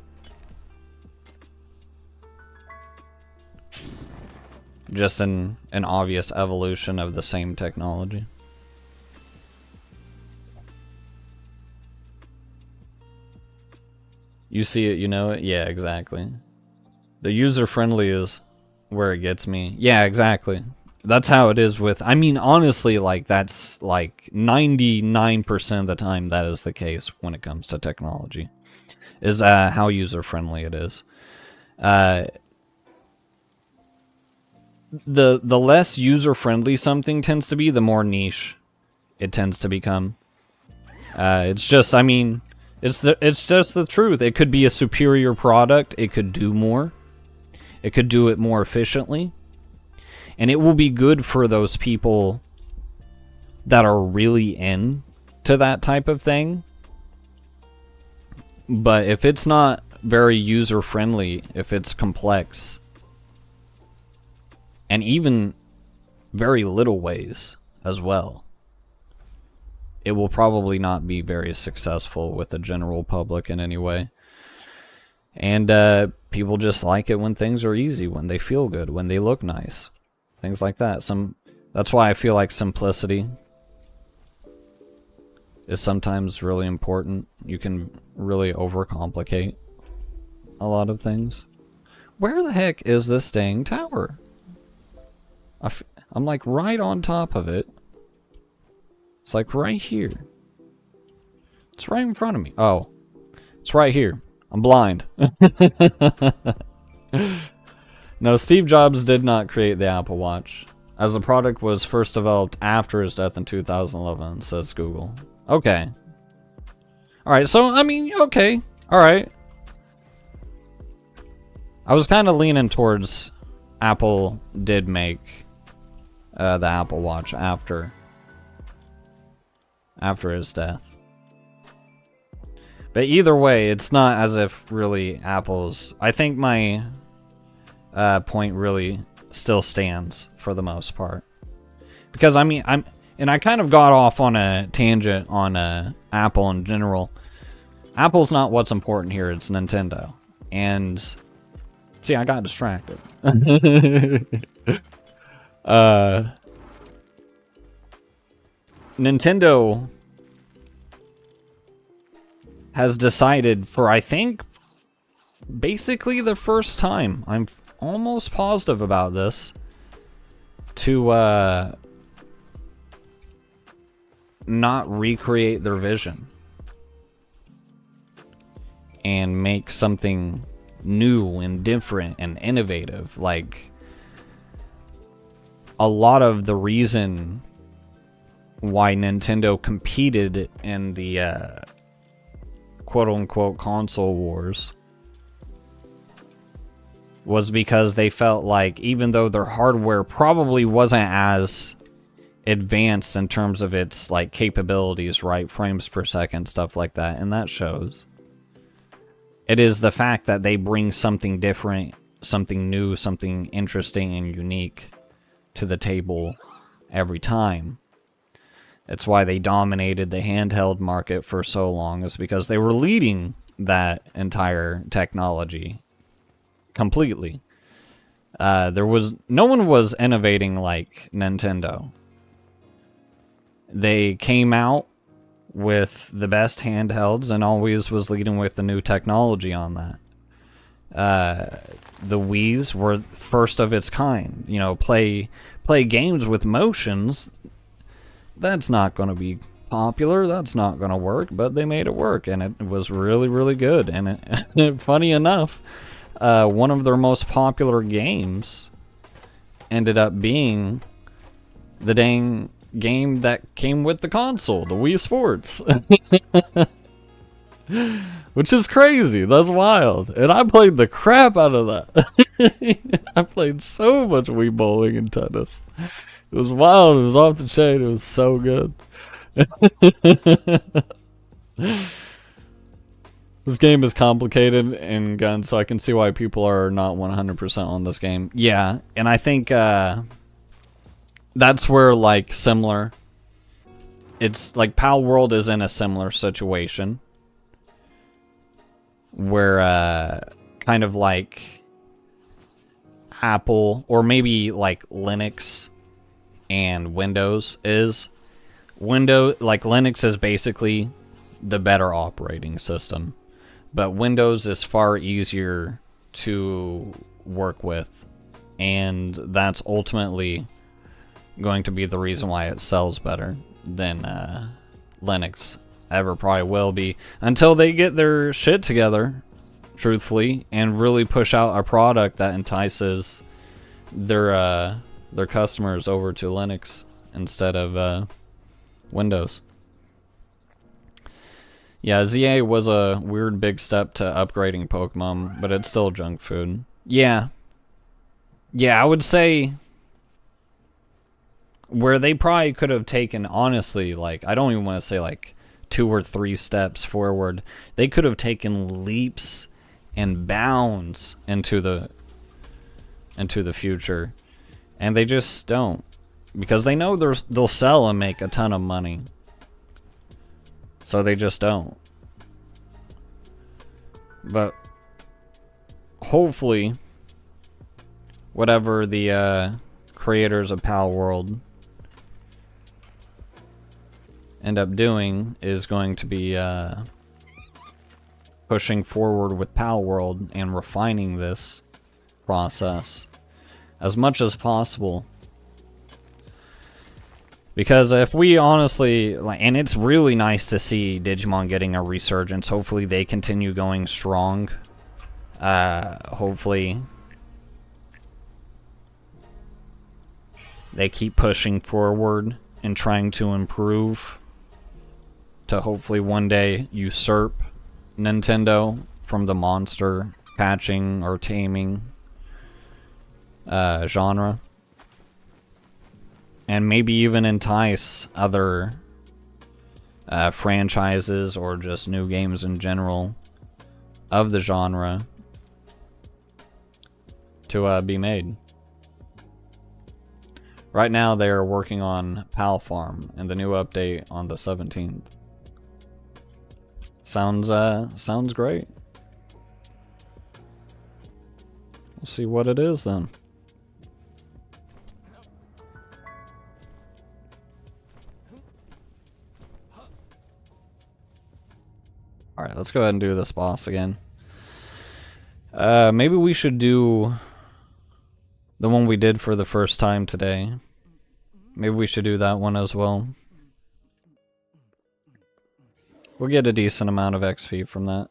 Just an obvious evolution of the same technology. You see it, you know it? Yeah, exactly. The user-friendly is where it gets me. Yeah, exactly. That's how it is with... I mean, honestly, like, that's, like, 99% of the time that is the case when it comes to technology. Is how user-friendly it is. The less user-friendly something tends to be, the more niche it tends to become. It's just, I mean... It's just the truth. It could be a superior product. It could do more. It could do it more efficiently. And it will be good for those people that are really into that type of thing. But if it's not very user-friendly, if it's complex, and even very little ways as well, it will probably not be very successful with the general public in any way. And people just like it when things are easy, when they feel good, when they look nice. Things like that. That's why I feel like simplicity is sometimes really important. You can really overcomplicate a lot of things. Where the heck is this dang tower? I'm like right on top of it. It's like right here. It's right in front of me. Oh, it's right here. I'm blind. No, Steve Jobs did not create the Apple Watch, as the product was first developed after his death in 2011, says Google. Okay. Alright, so, I mean, okay. Alright. I was kind of leaning towards Apple did make the Apple Watch after his death. But either way, it's not as if really Apple's... I think my point really still stands for the most part. Because, I mean, I kind of got off on a tangent on Apple in general. Apple's not what's important here, it's Nintendo. And, see, I got distracted. Nintendo has decided for, I think, basically the first time, I'm almost positive about this, to not recreate their vision and make something new and different and innovative. Like, a lot of the reason why Nintendo competed in the quote-unquote console wars was because they felt like even though their hardware probably wasn't as advanced in terms of its like capabilities, right, frames per second, stuff like that, and that shows, it is the fact that they bring something different, something new, something interesting and unique to the table every time. It's why they dominated the handheld market for so long, is because they were leading that entire technology completely. No one was innovating like Nintendo. They came out with the best handhelds and always was leading with the new technology on that. The Wii's were first of its kind. You know, play games with motions. That's not going to be popular. That's not going to work. But they made it work, and it was really, really good. And funny enough, one of their most popular games ended up being the dang game that came with the console, the Wii Sports. Which is crazy. That's wild. And I played the crap out of that. I played so much Wii bowling and tennis. It was wild. It was off the chain. It was so good. This game is complicated in guns, so I can see why people are not 100% on this game. Yeah, and I think that's where, like, similar... It's like Palworld is in a similar situation. Where, kind of like Apple, or maybe like Linux and Windows is. Like Linux is basically the better operating system. But Windows is far easier to work with. And that's ultimately going to be the reason why it sells better than Linux ever probably will be, until they get their shit together, truthfully, and really push out a product that entices their customers over to Linux instead of Windows. Yeah, ZA was a weird big step to upgrading Pokemon, but it's still junk food. Yeah. Yeah, I would say where they probably could have taken, honestly, like, I don't even want to say like 2 or 3 steps forward. They could have taken leaps and bounds into the future, and they just don't, because they know they'll sell and make a ton of money. So they just don't. But hopefully, whatever the creators of Palworld end up doing is going to be pushing forward with Palworld and refining this process as much as possible. Because if we honestly, like, and it's really nice to see Digimon getting a resurgence. Hopefully they continue going strong. Hopefully they keep pushing forward and trying to improve to hopefully one day usurp Nintendo from the monster catching or taming genre. And maybe even entice other franchises or just new games in general of the genre to be made. Right now they are working on Pal Farm and the new update on the 17th. Sounds great. We'll see what it is then. Alright, let's go ahead and do this boss again. Maybe we should do the one we did for the first time today. Maybe we should do that one as well. We'll get a decent amount of XP from that.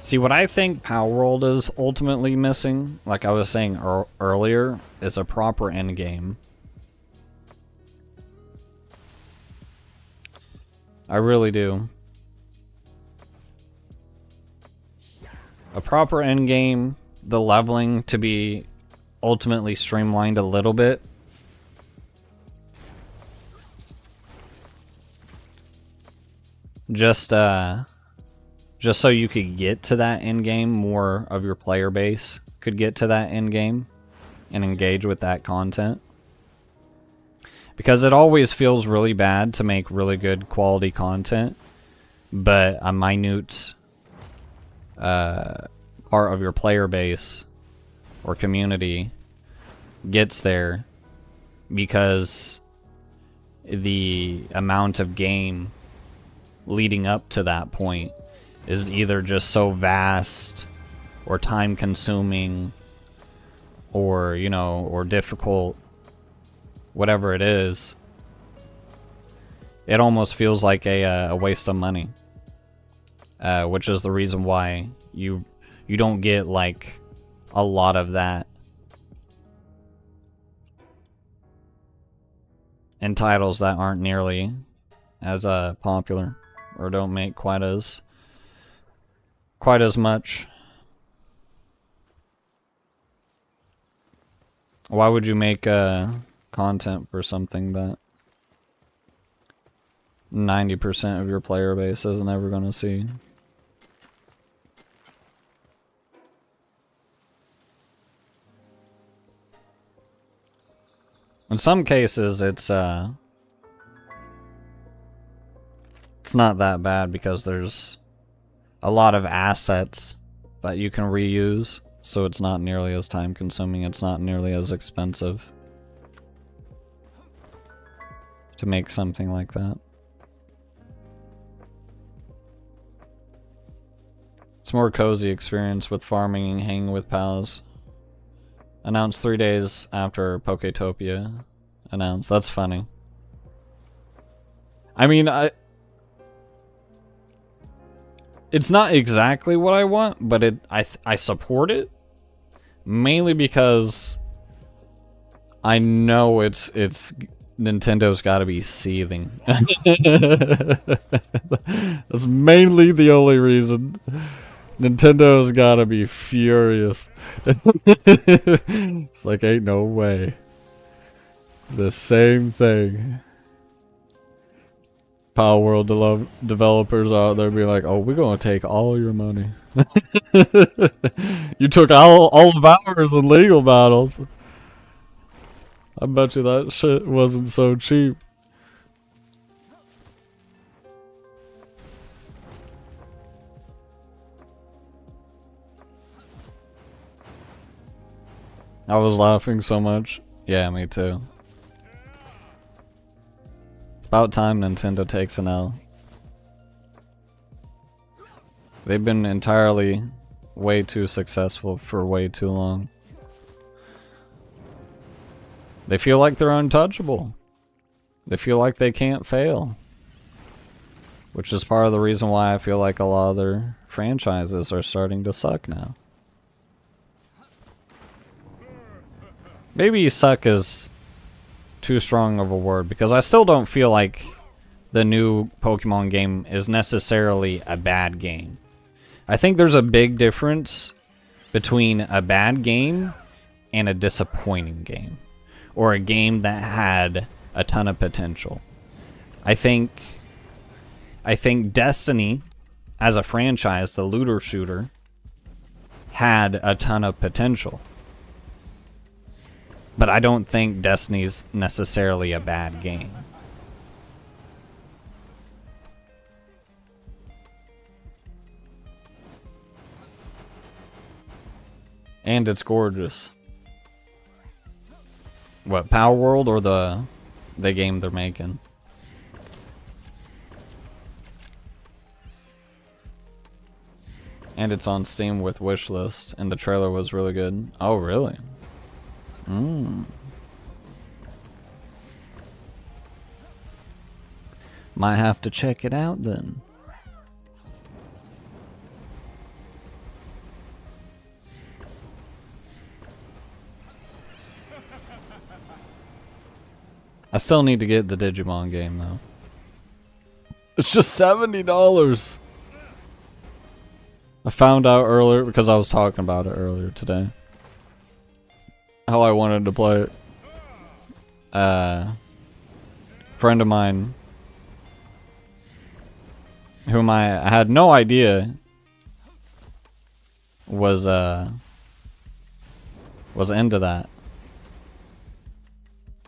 See, what I think Palworld is ultimately missing, like I was saying earlier, is a proper endgame. I really do. A proper endgame, the leveling to be ultimately streamlined a little bit. Just so you could get to that end game, more of your player base could get to that end game and engage with that content. Because it always feels really bad to make really good quality content, but a minute part of your player base or community gets there because the amount of game leading up to that point is either just so vast or time consuming or, you know, or difficult, whatever it is. it almost feels like a waste of money. Which is the reason why you don't get like a lot of that in titles that aren't nearly as popular or don't make quite as much. Why would you make content for something that 90% of your player base isn't ever going to see? In some cases, it's not that bad because there's a lot of assets that you can reuse, so it's not nearly as time consuming, it's not nearly as expensive to make something like that. It's more cozy experience with farming and hanging with pals. Announced 3 days after Poketopia announced. That's funny. I mean, it's not exactly what I want, but I support it. Mainly because I know it's Nintendo's got to be seething. That's mainly the only reason. Nintendo's got to be furious. It's like, ain't no way. The same thing. Palworld developers out there be like, oh, we're going to take all your money. You took all of ours in legal battles. I bet you that shit wasn't so cheap. I was laughing so much. Yeah, me too. It's about time Nintendo takes an L. They've been entirely way too successful for way too long. They feel like they're untouchable. They feel like they can't fail. Which is part of the reason why I feel like a lot of their franchises are starting to suck now. Maybe suck is too strong of a word, because I still don't feel like the new Pokemon game is necessarily a bad game. I think there's a big difference between a bad game and a disappointing game, or a game that had a ton of potential. I think Destiny, as a franchise, the looter shooter, had a ton of potential. But I don't think Destiny's necessarily a bad game. And it's gorgeous. What, Palworld or the game they're making? And it's on Steam with wishlist, and the trailer was really good. Oh, really? Might have to check it out then. I still need to get the Digimon game though. It's just $70. I found out earlier because I was talking about it earlier today. How I wanted to play it. Friend of mine, whom I had no idea was into that,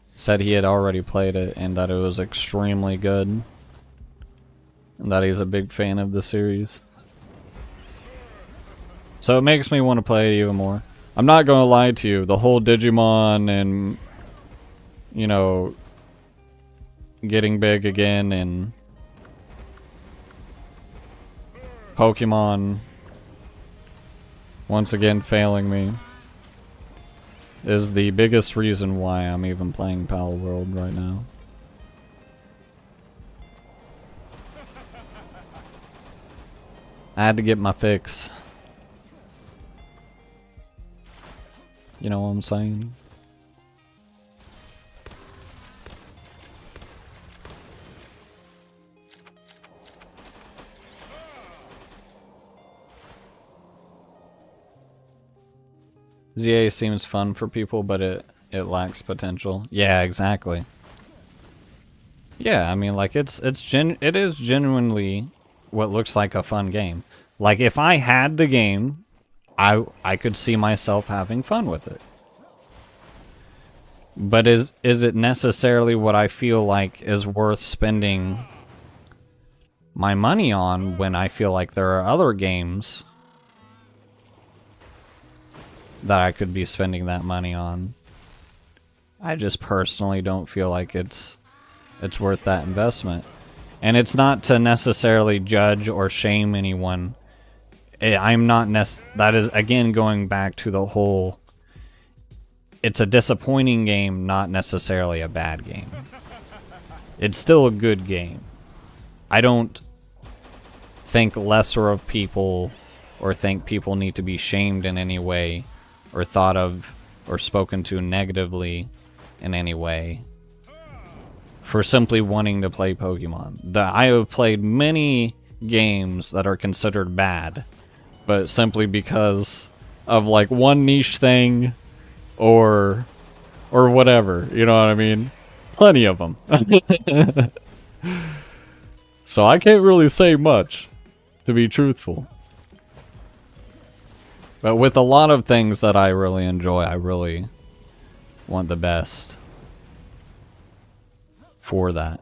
said he had already played it and that it was extremely good, and that he's a big fan of the series. So it makes me want to play it even more. I'm not gonna lie to you, the whole Digimon and, you know, getting big again and Pokemon once again failing me is the biggest reason why I'm even playing Palworld right now. I had to get my fix. You know what I'm saying? ZA seems fun for people, but it lacks potential. Yeah, exactly. Yeah, I mean, like it is genuinely what looks like a fun game. Like if I had the game, I could see myself having fun with it. But is it necessarily what I feel like is worth spending my money on when I feel like there are other games that I could be spending that money on? I just personally don't feel like it's worth that investment. And it's not to necessarily judge or shame anyone. I'm not that is again going back to the whole, it's a disappointing game, not necessarily a bad game. It's still a good game. I don't think lesser of people or think people need to be shamed in any way or thought of or spoken to negatively in any way for simply wanting to play Pokemon. I have played many games that are considered bad, but simply because of like one niche thing or whatever, you know what I mean? Plenty of them. So I can't really say much, to be truthful. But with a lot of things that I really enjoy, I really want the best for that.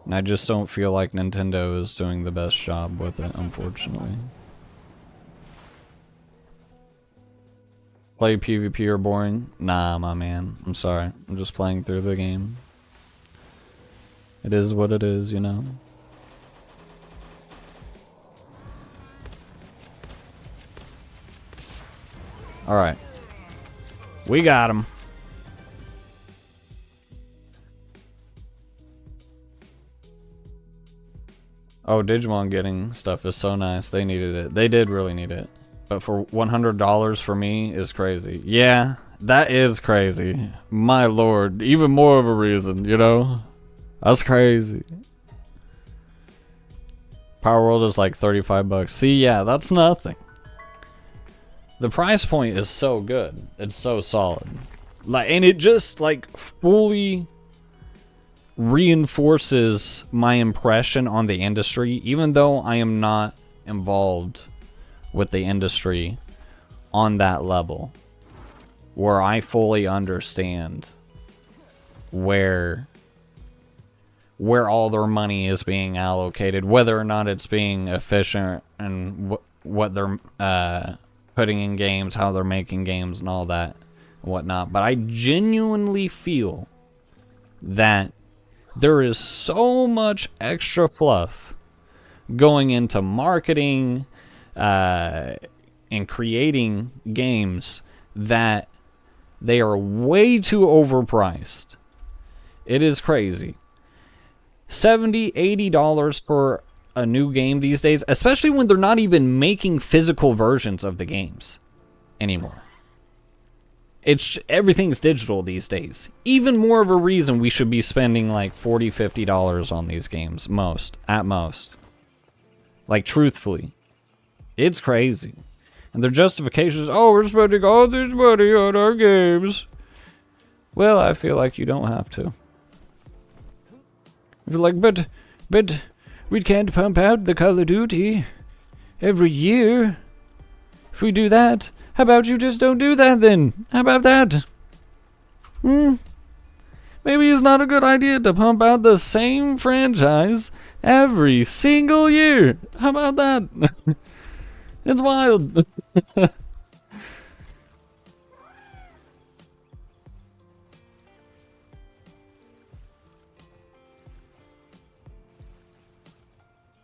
And I just don't feel like Nintendo is doing the best job with it, unfortunately. Play PvP or boring? Nah, my man. I'm sorry. I'm just playing through the game. It is what it is, you know? Alright. We got him. Oh, Digimon getting stuff is so nice. They needed it. They did really need it. But for $100 for me is crazy. Yeah, that is crazy. My lord. Even more of a reason, you know? That's crazy. Palworld is like 35 bucks. See, yeah, that's nothing. The price point is so good. It's so solid. Like, and it just like fully reinforces my impression on the industry, even though I am not involved with the industry on that level, where I fully understand where all their money is being allocated, whether or not it's being efficient, and what they're putting in games, how they're making games, and all that and whatnot. But I genuinely feel that there is so much extra fluff going into marketing and creating games that they are way too overpriced. It is crazy. $70, $80 for a new game these days, especially when they're not even making physical versions of the games anymore. Everything's digital these days. Even more of a reason we should be spending like $40, $50 on these games, at most. Like, truthfully. It's crazy. And their justifications, oh, we're spending all this money on our games. Well, I feel like you don't have to. You're like, but we can't pump out the Call of Duty every year. If we do that, how about you just don't do that then? How about that? Maybe it's not a good idea to pump out the same franchise every single year. How about that? It's wild.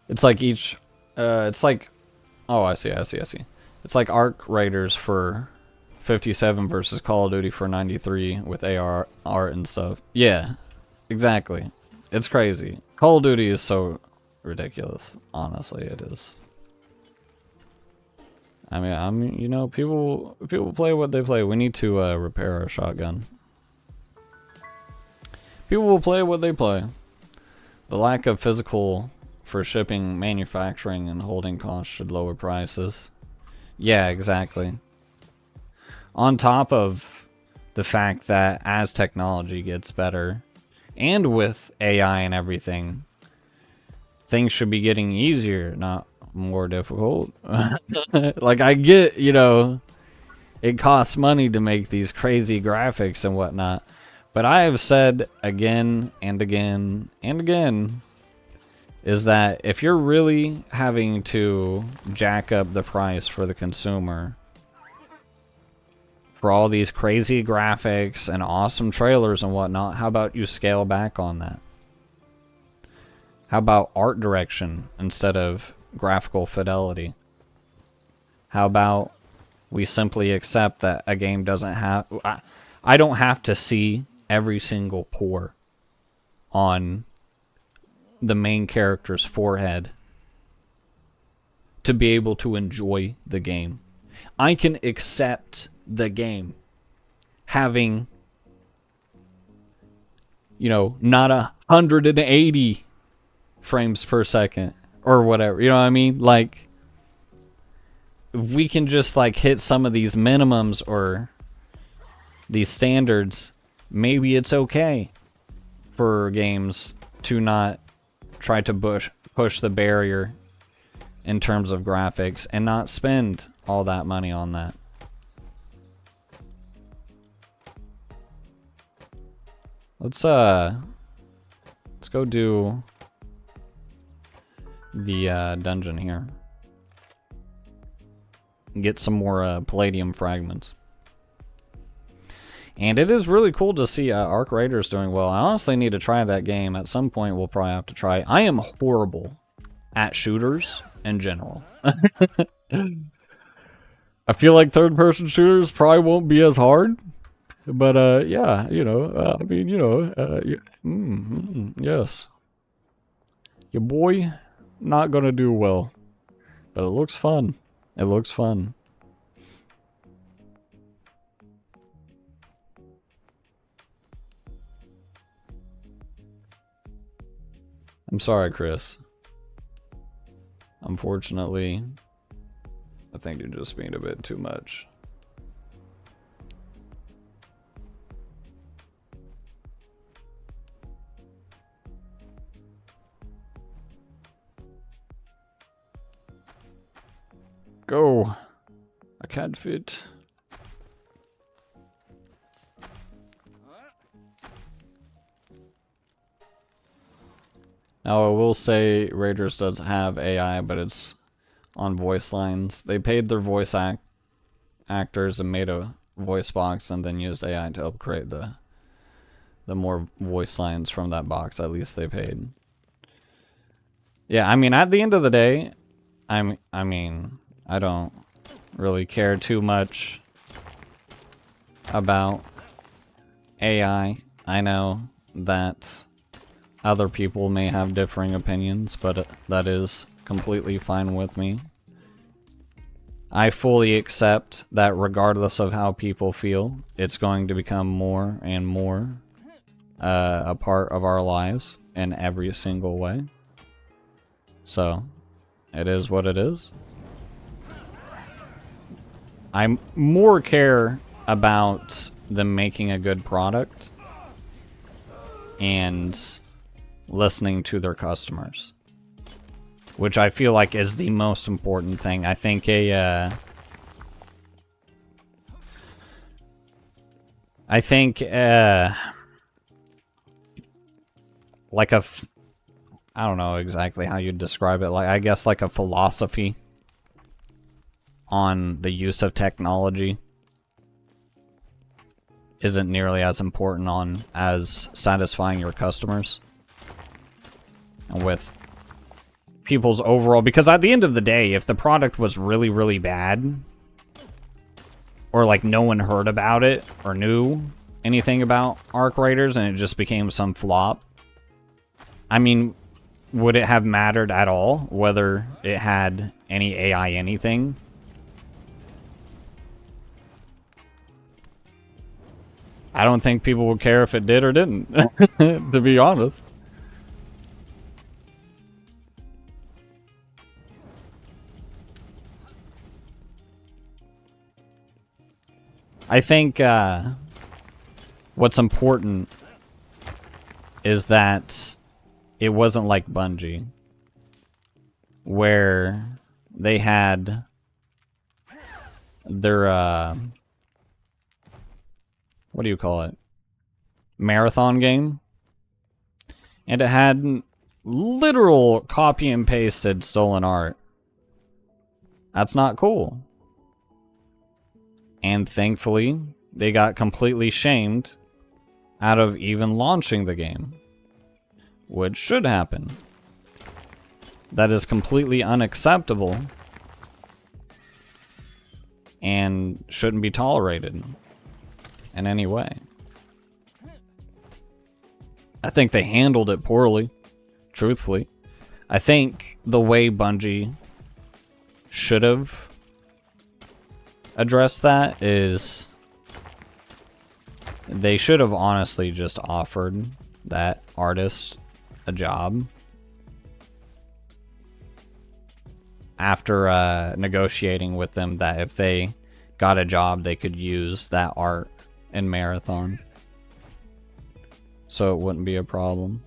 It's like oh, I see. It's like Arc Raiders for 57 versus Call of Duty for 93 with AR art and stuff. Yeah, exactly. It's crazy. Call of Duty is so ridiculous. Honestly, it is. I mean, you know, people play what they play. We need to repair our shotgun. People will play what they play. The lack of physical for shipping, manufacturing, and holding costs should lower prices. Yeah, exactly. On top of the fact that as technology gets better, and with AI and everything, things should be getting easier, not more difficult. Like, I get, you know, it costs money to make these crazy graphics and whatnot, but I have said again and again and again is that if you're really having to jack up the price for the consumer for all these crazy graphics and awesome trailers and whatnot, how about you scale back on that? How about art direction instead of graphical fidelity? How about we simply accept that a game doesn't have... I don't have to see every single pore on the main character's forehead to be able to enjoy the game. I can accept the game having, you know, not 180 frames per second or whatever, you know what I mean? Like, if we can just like hit some of these minimums or these standards, maybe it's okay for games to not try to push the barrier in terms of graphics and not spend all that money on that. Let's go do the dungeon here. Get some more palladium fragments. And it is really cool to see Arc Raiders doing well. I honestly need to try that game. At some point, we'll probably have to try. I am horrible at shooters in general. I feel like third-person shooters probably won't be as hard. But, yeah, you know, I mean, you know, yes. Your boy, not gonna do well. But it looks fun. It looks fun. I'm sorry, Chris. Unfortunately, I think you're just being a bit too much. Go. I can't fit. Now, I will say Raiders does have AI, but it's on voice lines. They paid their voice actors and made a voice box and then used AI to help create the more voice lines from that box. At least they paid. Yeah, I mean, at the end of the day, I mean, I don't really care too much about AI. I know that other people may have differing opinions, but that is completely fine with me. I fully accept that regardless of how people feel, it's going to become more and more a part of our lives in every single way. So, it is what it is. I more care about them making a good product and listening to their customers, which I feel like is the most important thing. I think like I don't know exactly how you'd describe it. Like, I guess like a philosophy on the use of technology isn't nearly as important on as satisfying your customers. And with people's overall, because at the end of the day, if the product was really, really bad, or like no one heard about it or knew anything about Arc Raiders and it just became some flop, I mean, would it have mattered at all whether it had any AI anything? I don't think people would care if it did or didn't, to be honest. I think what's important is that it wasn't like Bungie, where they had their, what do you call it? Marathon game. And it had literal copy and pasted stolen art. That's not cool. And thankfully, they got completely shamed out of even launching the game. Which should happen. That is completely unacceptable. And shouldn't be tolerated in any way. I think they handled it poorly, truthfully. I think the way Bungie should have addressed that is they should have honestly just offered that artist a job after negotiating with them that if they got a job they could use that art in Marathon so it wouldn't be a problem.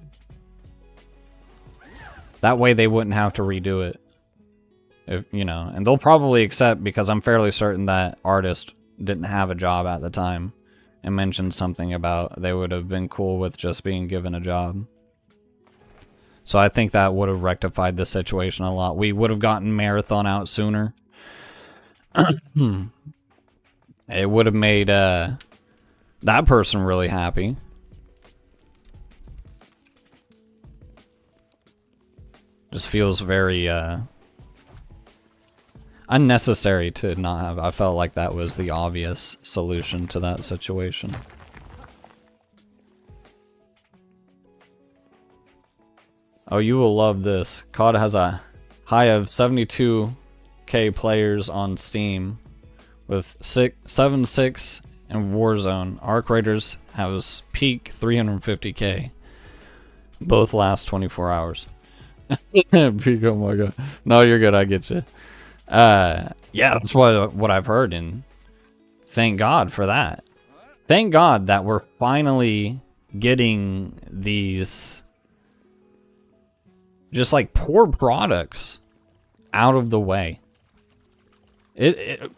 That way they wouldn't have to redo it. If, you know, and they'll probably accept because I'm fairly certain that artist didn't have a job at the time and mentioned something about they would have been cool with just being given a job. So I think that would have rectified the situation a lot. We would have gotten Marathon out sooner. It would have made that person really happy. Just feels very unnecessary to not have. I felt like that was the obvious solution to that situation. Oh, you will love this. COD has a high of 72k players on Steam with 7.6 and Warzone. Arc Raiders has peak 350k. Both last 24 hours. Peak, oh my god. No, you're good, I get you. Yeah, that's what I've heard, and thank God for that. Thank God that we're finally getting these just like poor products out of the way.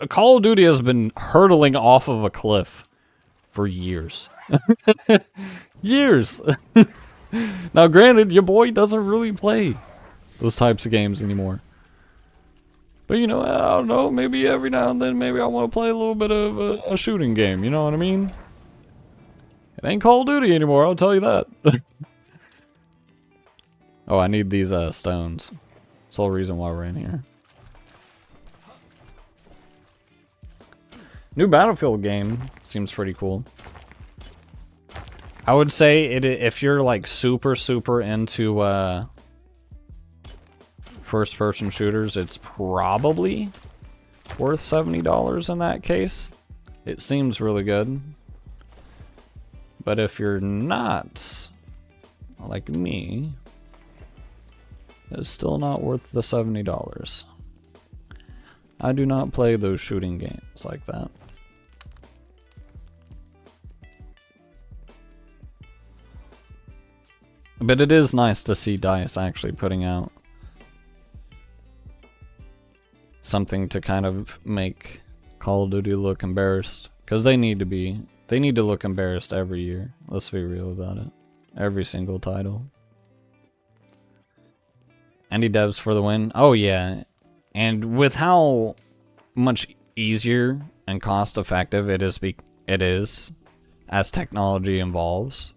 Call of Duty has been hurtling off of a cliff for years. Years. Now granted, your boy doesn't really play those types of games anymore. But you know, I don't know, maybe every now and then maybe I want to play a little bit of a shooting game, you know what I mean? It ain't Call of Duty anymore, I'll tell you that. Oh, I need these stones. That's the whole reason why we're in here. New Battlefield game seems pretty cool. I would say if you're like super into first-person shooters, it's probably worth $70 in that case. It seems really good. But if you're not like me, it's still not worth the $70. I do not play those shooting games like that. But it is nice to see DICE actually putting out something to kind of make Call of Duty look embarrassed. Because they need to look embarrassed every year. Let's be real about it. Every single title. Indie devs for the win. Oh yeah. And with how much easier and cost effective it is as technology evolves,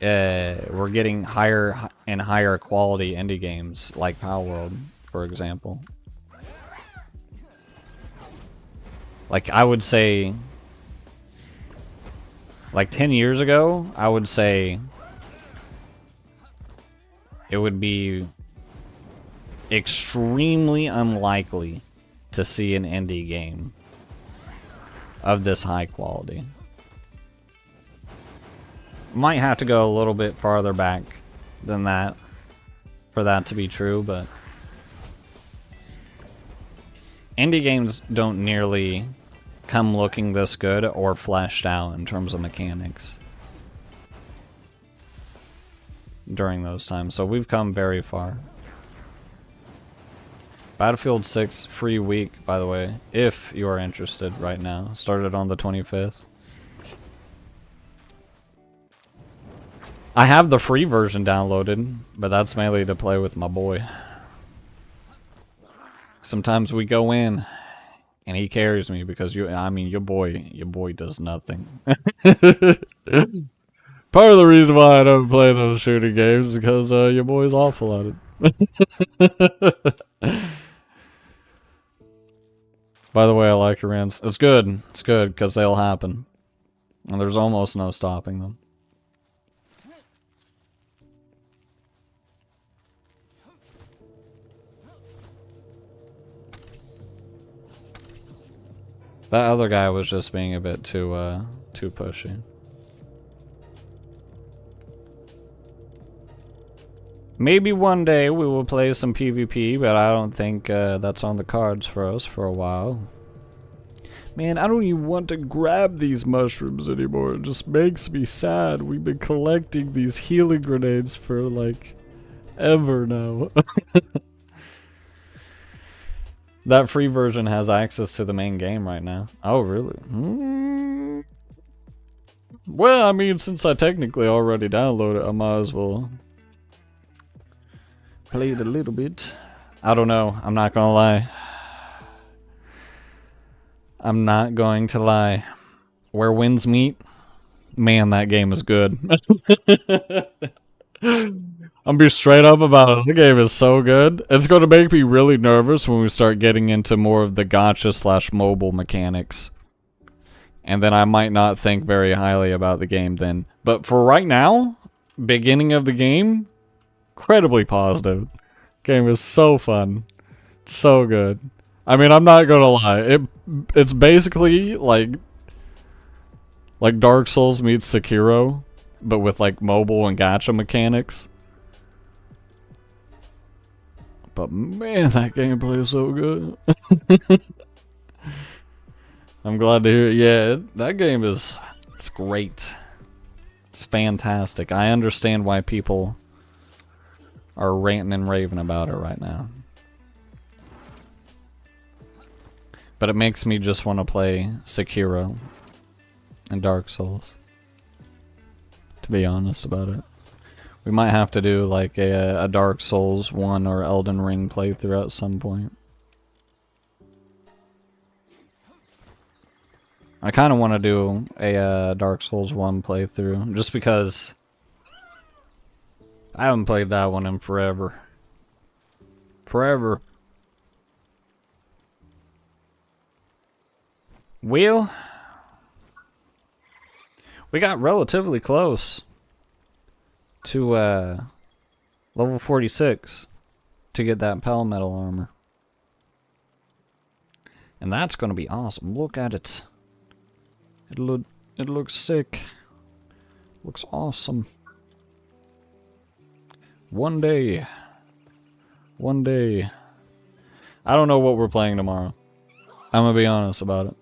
we're getting higher and higher quality indie games like Palworld, for example. Like I would say, like 10 years ago, I would say it would be extremely unlikely to see an indie game of this high quality. Might have to go a little bit farther back than that for that to be true, but indie games don't nearly come looking this good or fleshed out in terms of mechanics during those times. So we've come very far. Battlefield 6 free week, by the way, if you are interested right now. Started on the 25th. I have the free version downloaded, but that's mainly to play with my boy. Sometimes we go in and he carries me because your boy does nothing. Part of the reason why I don't play those shooting games is because your boy's awful at it. By the way, I like your rants. It's good. It's good because they'll happen. And there's almost no stopping them. That other guy was just being a bit too pushy. Maybe one day we will play some PvP, but I don't think that's on the cards for us for a while. Man, I don't even want to grab these mushrooms anymore. It just makes me sad. We've been collecting these healing grenades for like ever now. That free version has access to the main game right now. Oh, really? Well, I mean, since I technically already downloaded it, I might as well play it a little bit. I don't know. I'm not gonna lie. I'm not going to lie. Where winds meet, man, that game is good. I'm gonna be straight up about it. The game is so good. It's going to make me really nervous when we start getting into more of the gacha / mobile mechanics. And then I might not think very highly about the game then. But for right now, beginning of the game, incredibly positive. Game is so fun. So good. I mean, I'm not gonna lie. It's basically like Dark Souls meets Sekiro, but with like mobile and gacha mechanics. But man, that gameplay is so good. I'm glad to hear it. Yeah, that game it's great. It's fantastic. I understand why people are ranting and raving about it right now. But it makes me just want to play Sekiro and Dark Souls, to be honest about it. We might have to do like a Dark Souls 1 or Elden Ring playthrough at some point. I kind of want to do a Dark Souls 1 playthrough, just because I haven't played that one in forever. Forever. Well, we got relatively close to level 46 to get that Palmetal armor. And that's going to be awesome. Look at it. It looks sick. Looks awesome. One day. I don't know what we're playing tomorrow. I'm going to be honest about it.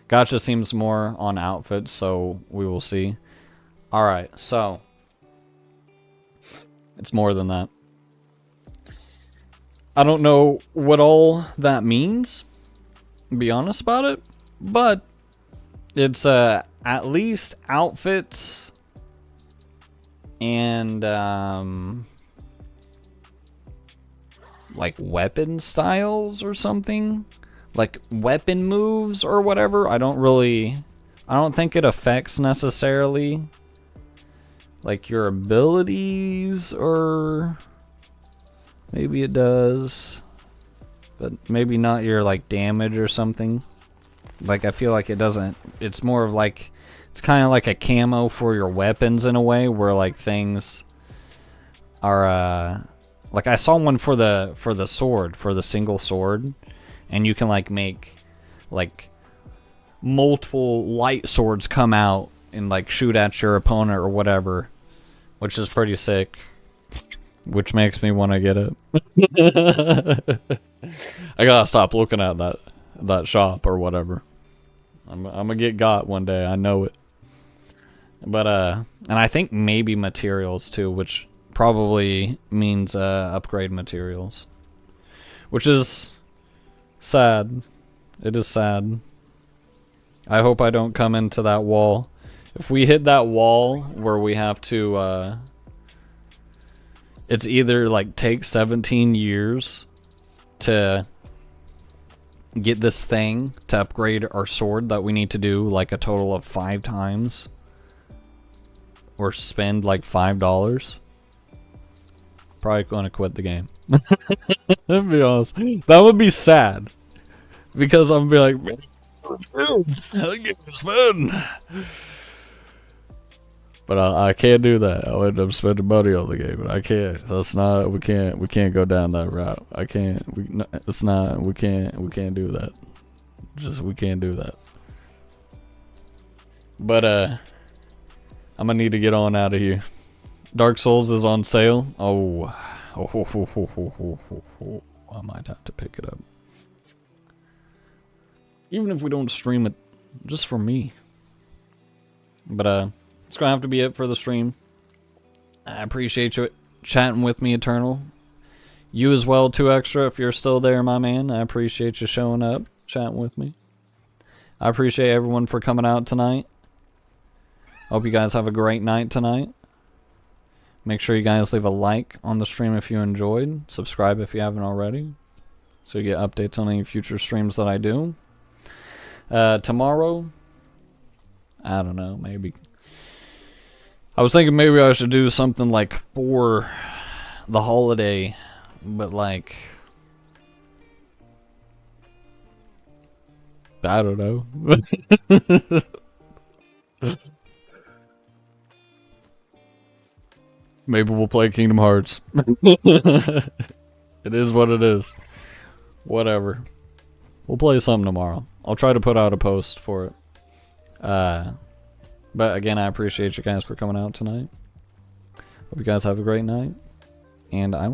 Gacha seems more on outfits, so we will see. Alright, so it's more than that. I don't know what all that means, to be honest about it, but it's at least outfits and like weapon styles or something. Like weapon moves or whatever. I don't think it affects necessarily like your abilities, or maybe it does, but maybe not your like damage or something. Like I feel like it doesn't. It's more of like, it's kind of like a camo for your weapons in a way, where like things like I saw one for the sword, for the single sword, and you can like make like multiple light swords come out and like shoot at your opponent or whatever, which is pretty sick. Which makes me want to get it. I gotta stop looking at that shop or whatever. I'm gonna get got one day. I know it. But and I think maybe materials too, which probably means upgrade materials, which is sad. It is sad. I hope I don't come into that wall. If we hit that wall where we have to, it's either like take 17 years to get this thing to upgrade our sword that we need to do like a total of 5 times, or spend like $5. Probably gonna quit the game. To be honest, that would be sad because I'm be like, but I can't do that. I'll end up spending money on the game, but I can't. That's not. We can't go down that route. I can't. It's not. We can't do that. We can't do that. But I'm gonna need to get on out of here. Dark Souls is on sale. Oh, I might have to pick it up. Even if we don't stream it, just for me. But it's gonna have to be it for the stream. I appreciate you chatting with me, Eternal. You as well, 2Extra, if you're still there, my man. I appreciate you showing up, chatting with me. I appreciate everyone for coming out tonight. Hope you guys have a great night tonight. Make sure you guys leave a like on the stream if you enjoyed. Subscribe if you haven't already, so you get updates on any future streams that I do. Tomorrow, I don't know, maybe. I was thinking maybe I should do something like for the holiday, but like, I don't know. Maybe we'll play Kingdom Hearts. It is what it is. Whatever. We'll play something tomorrow. I'll try to put out a post for it. But again, I appreciate you guys for coming out tonight. Hope you guys have a great night. And I will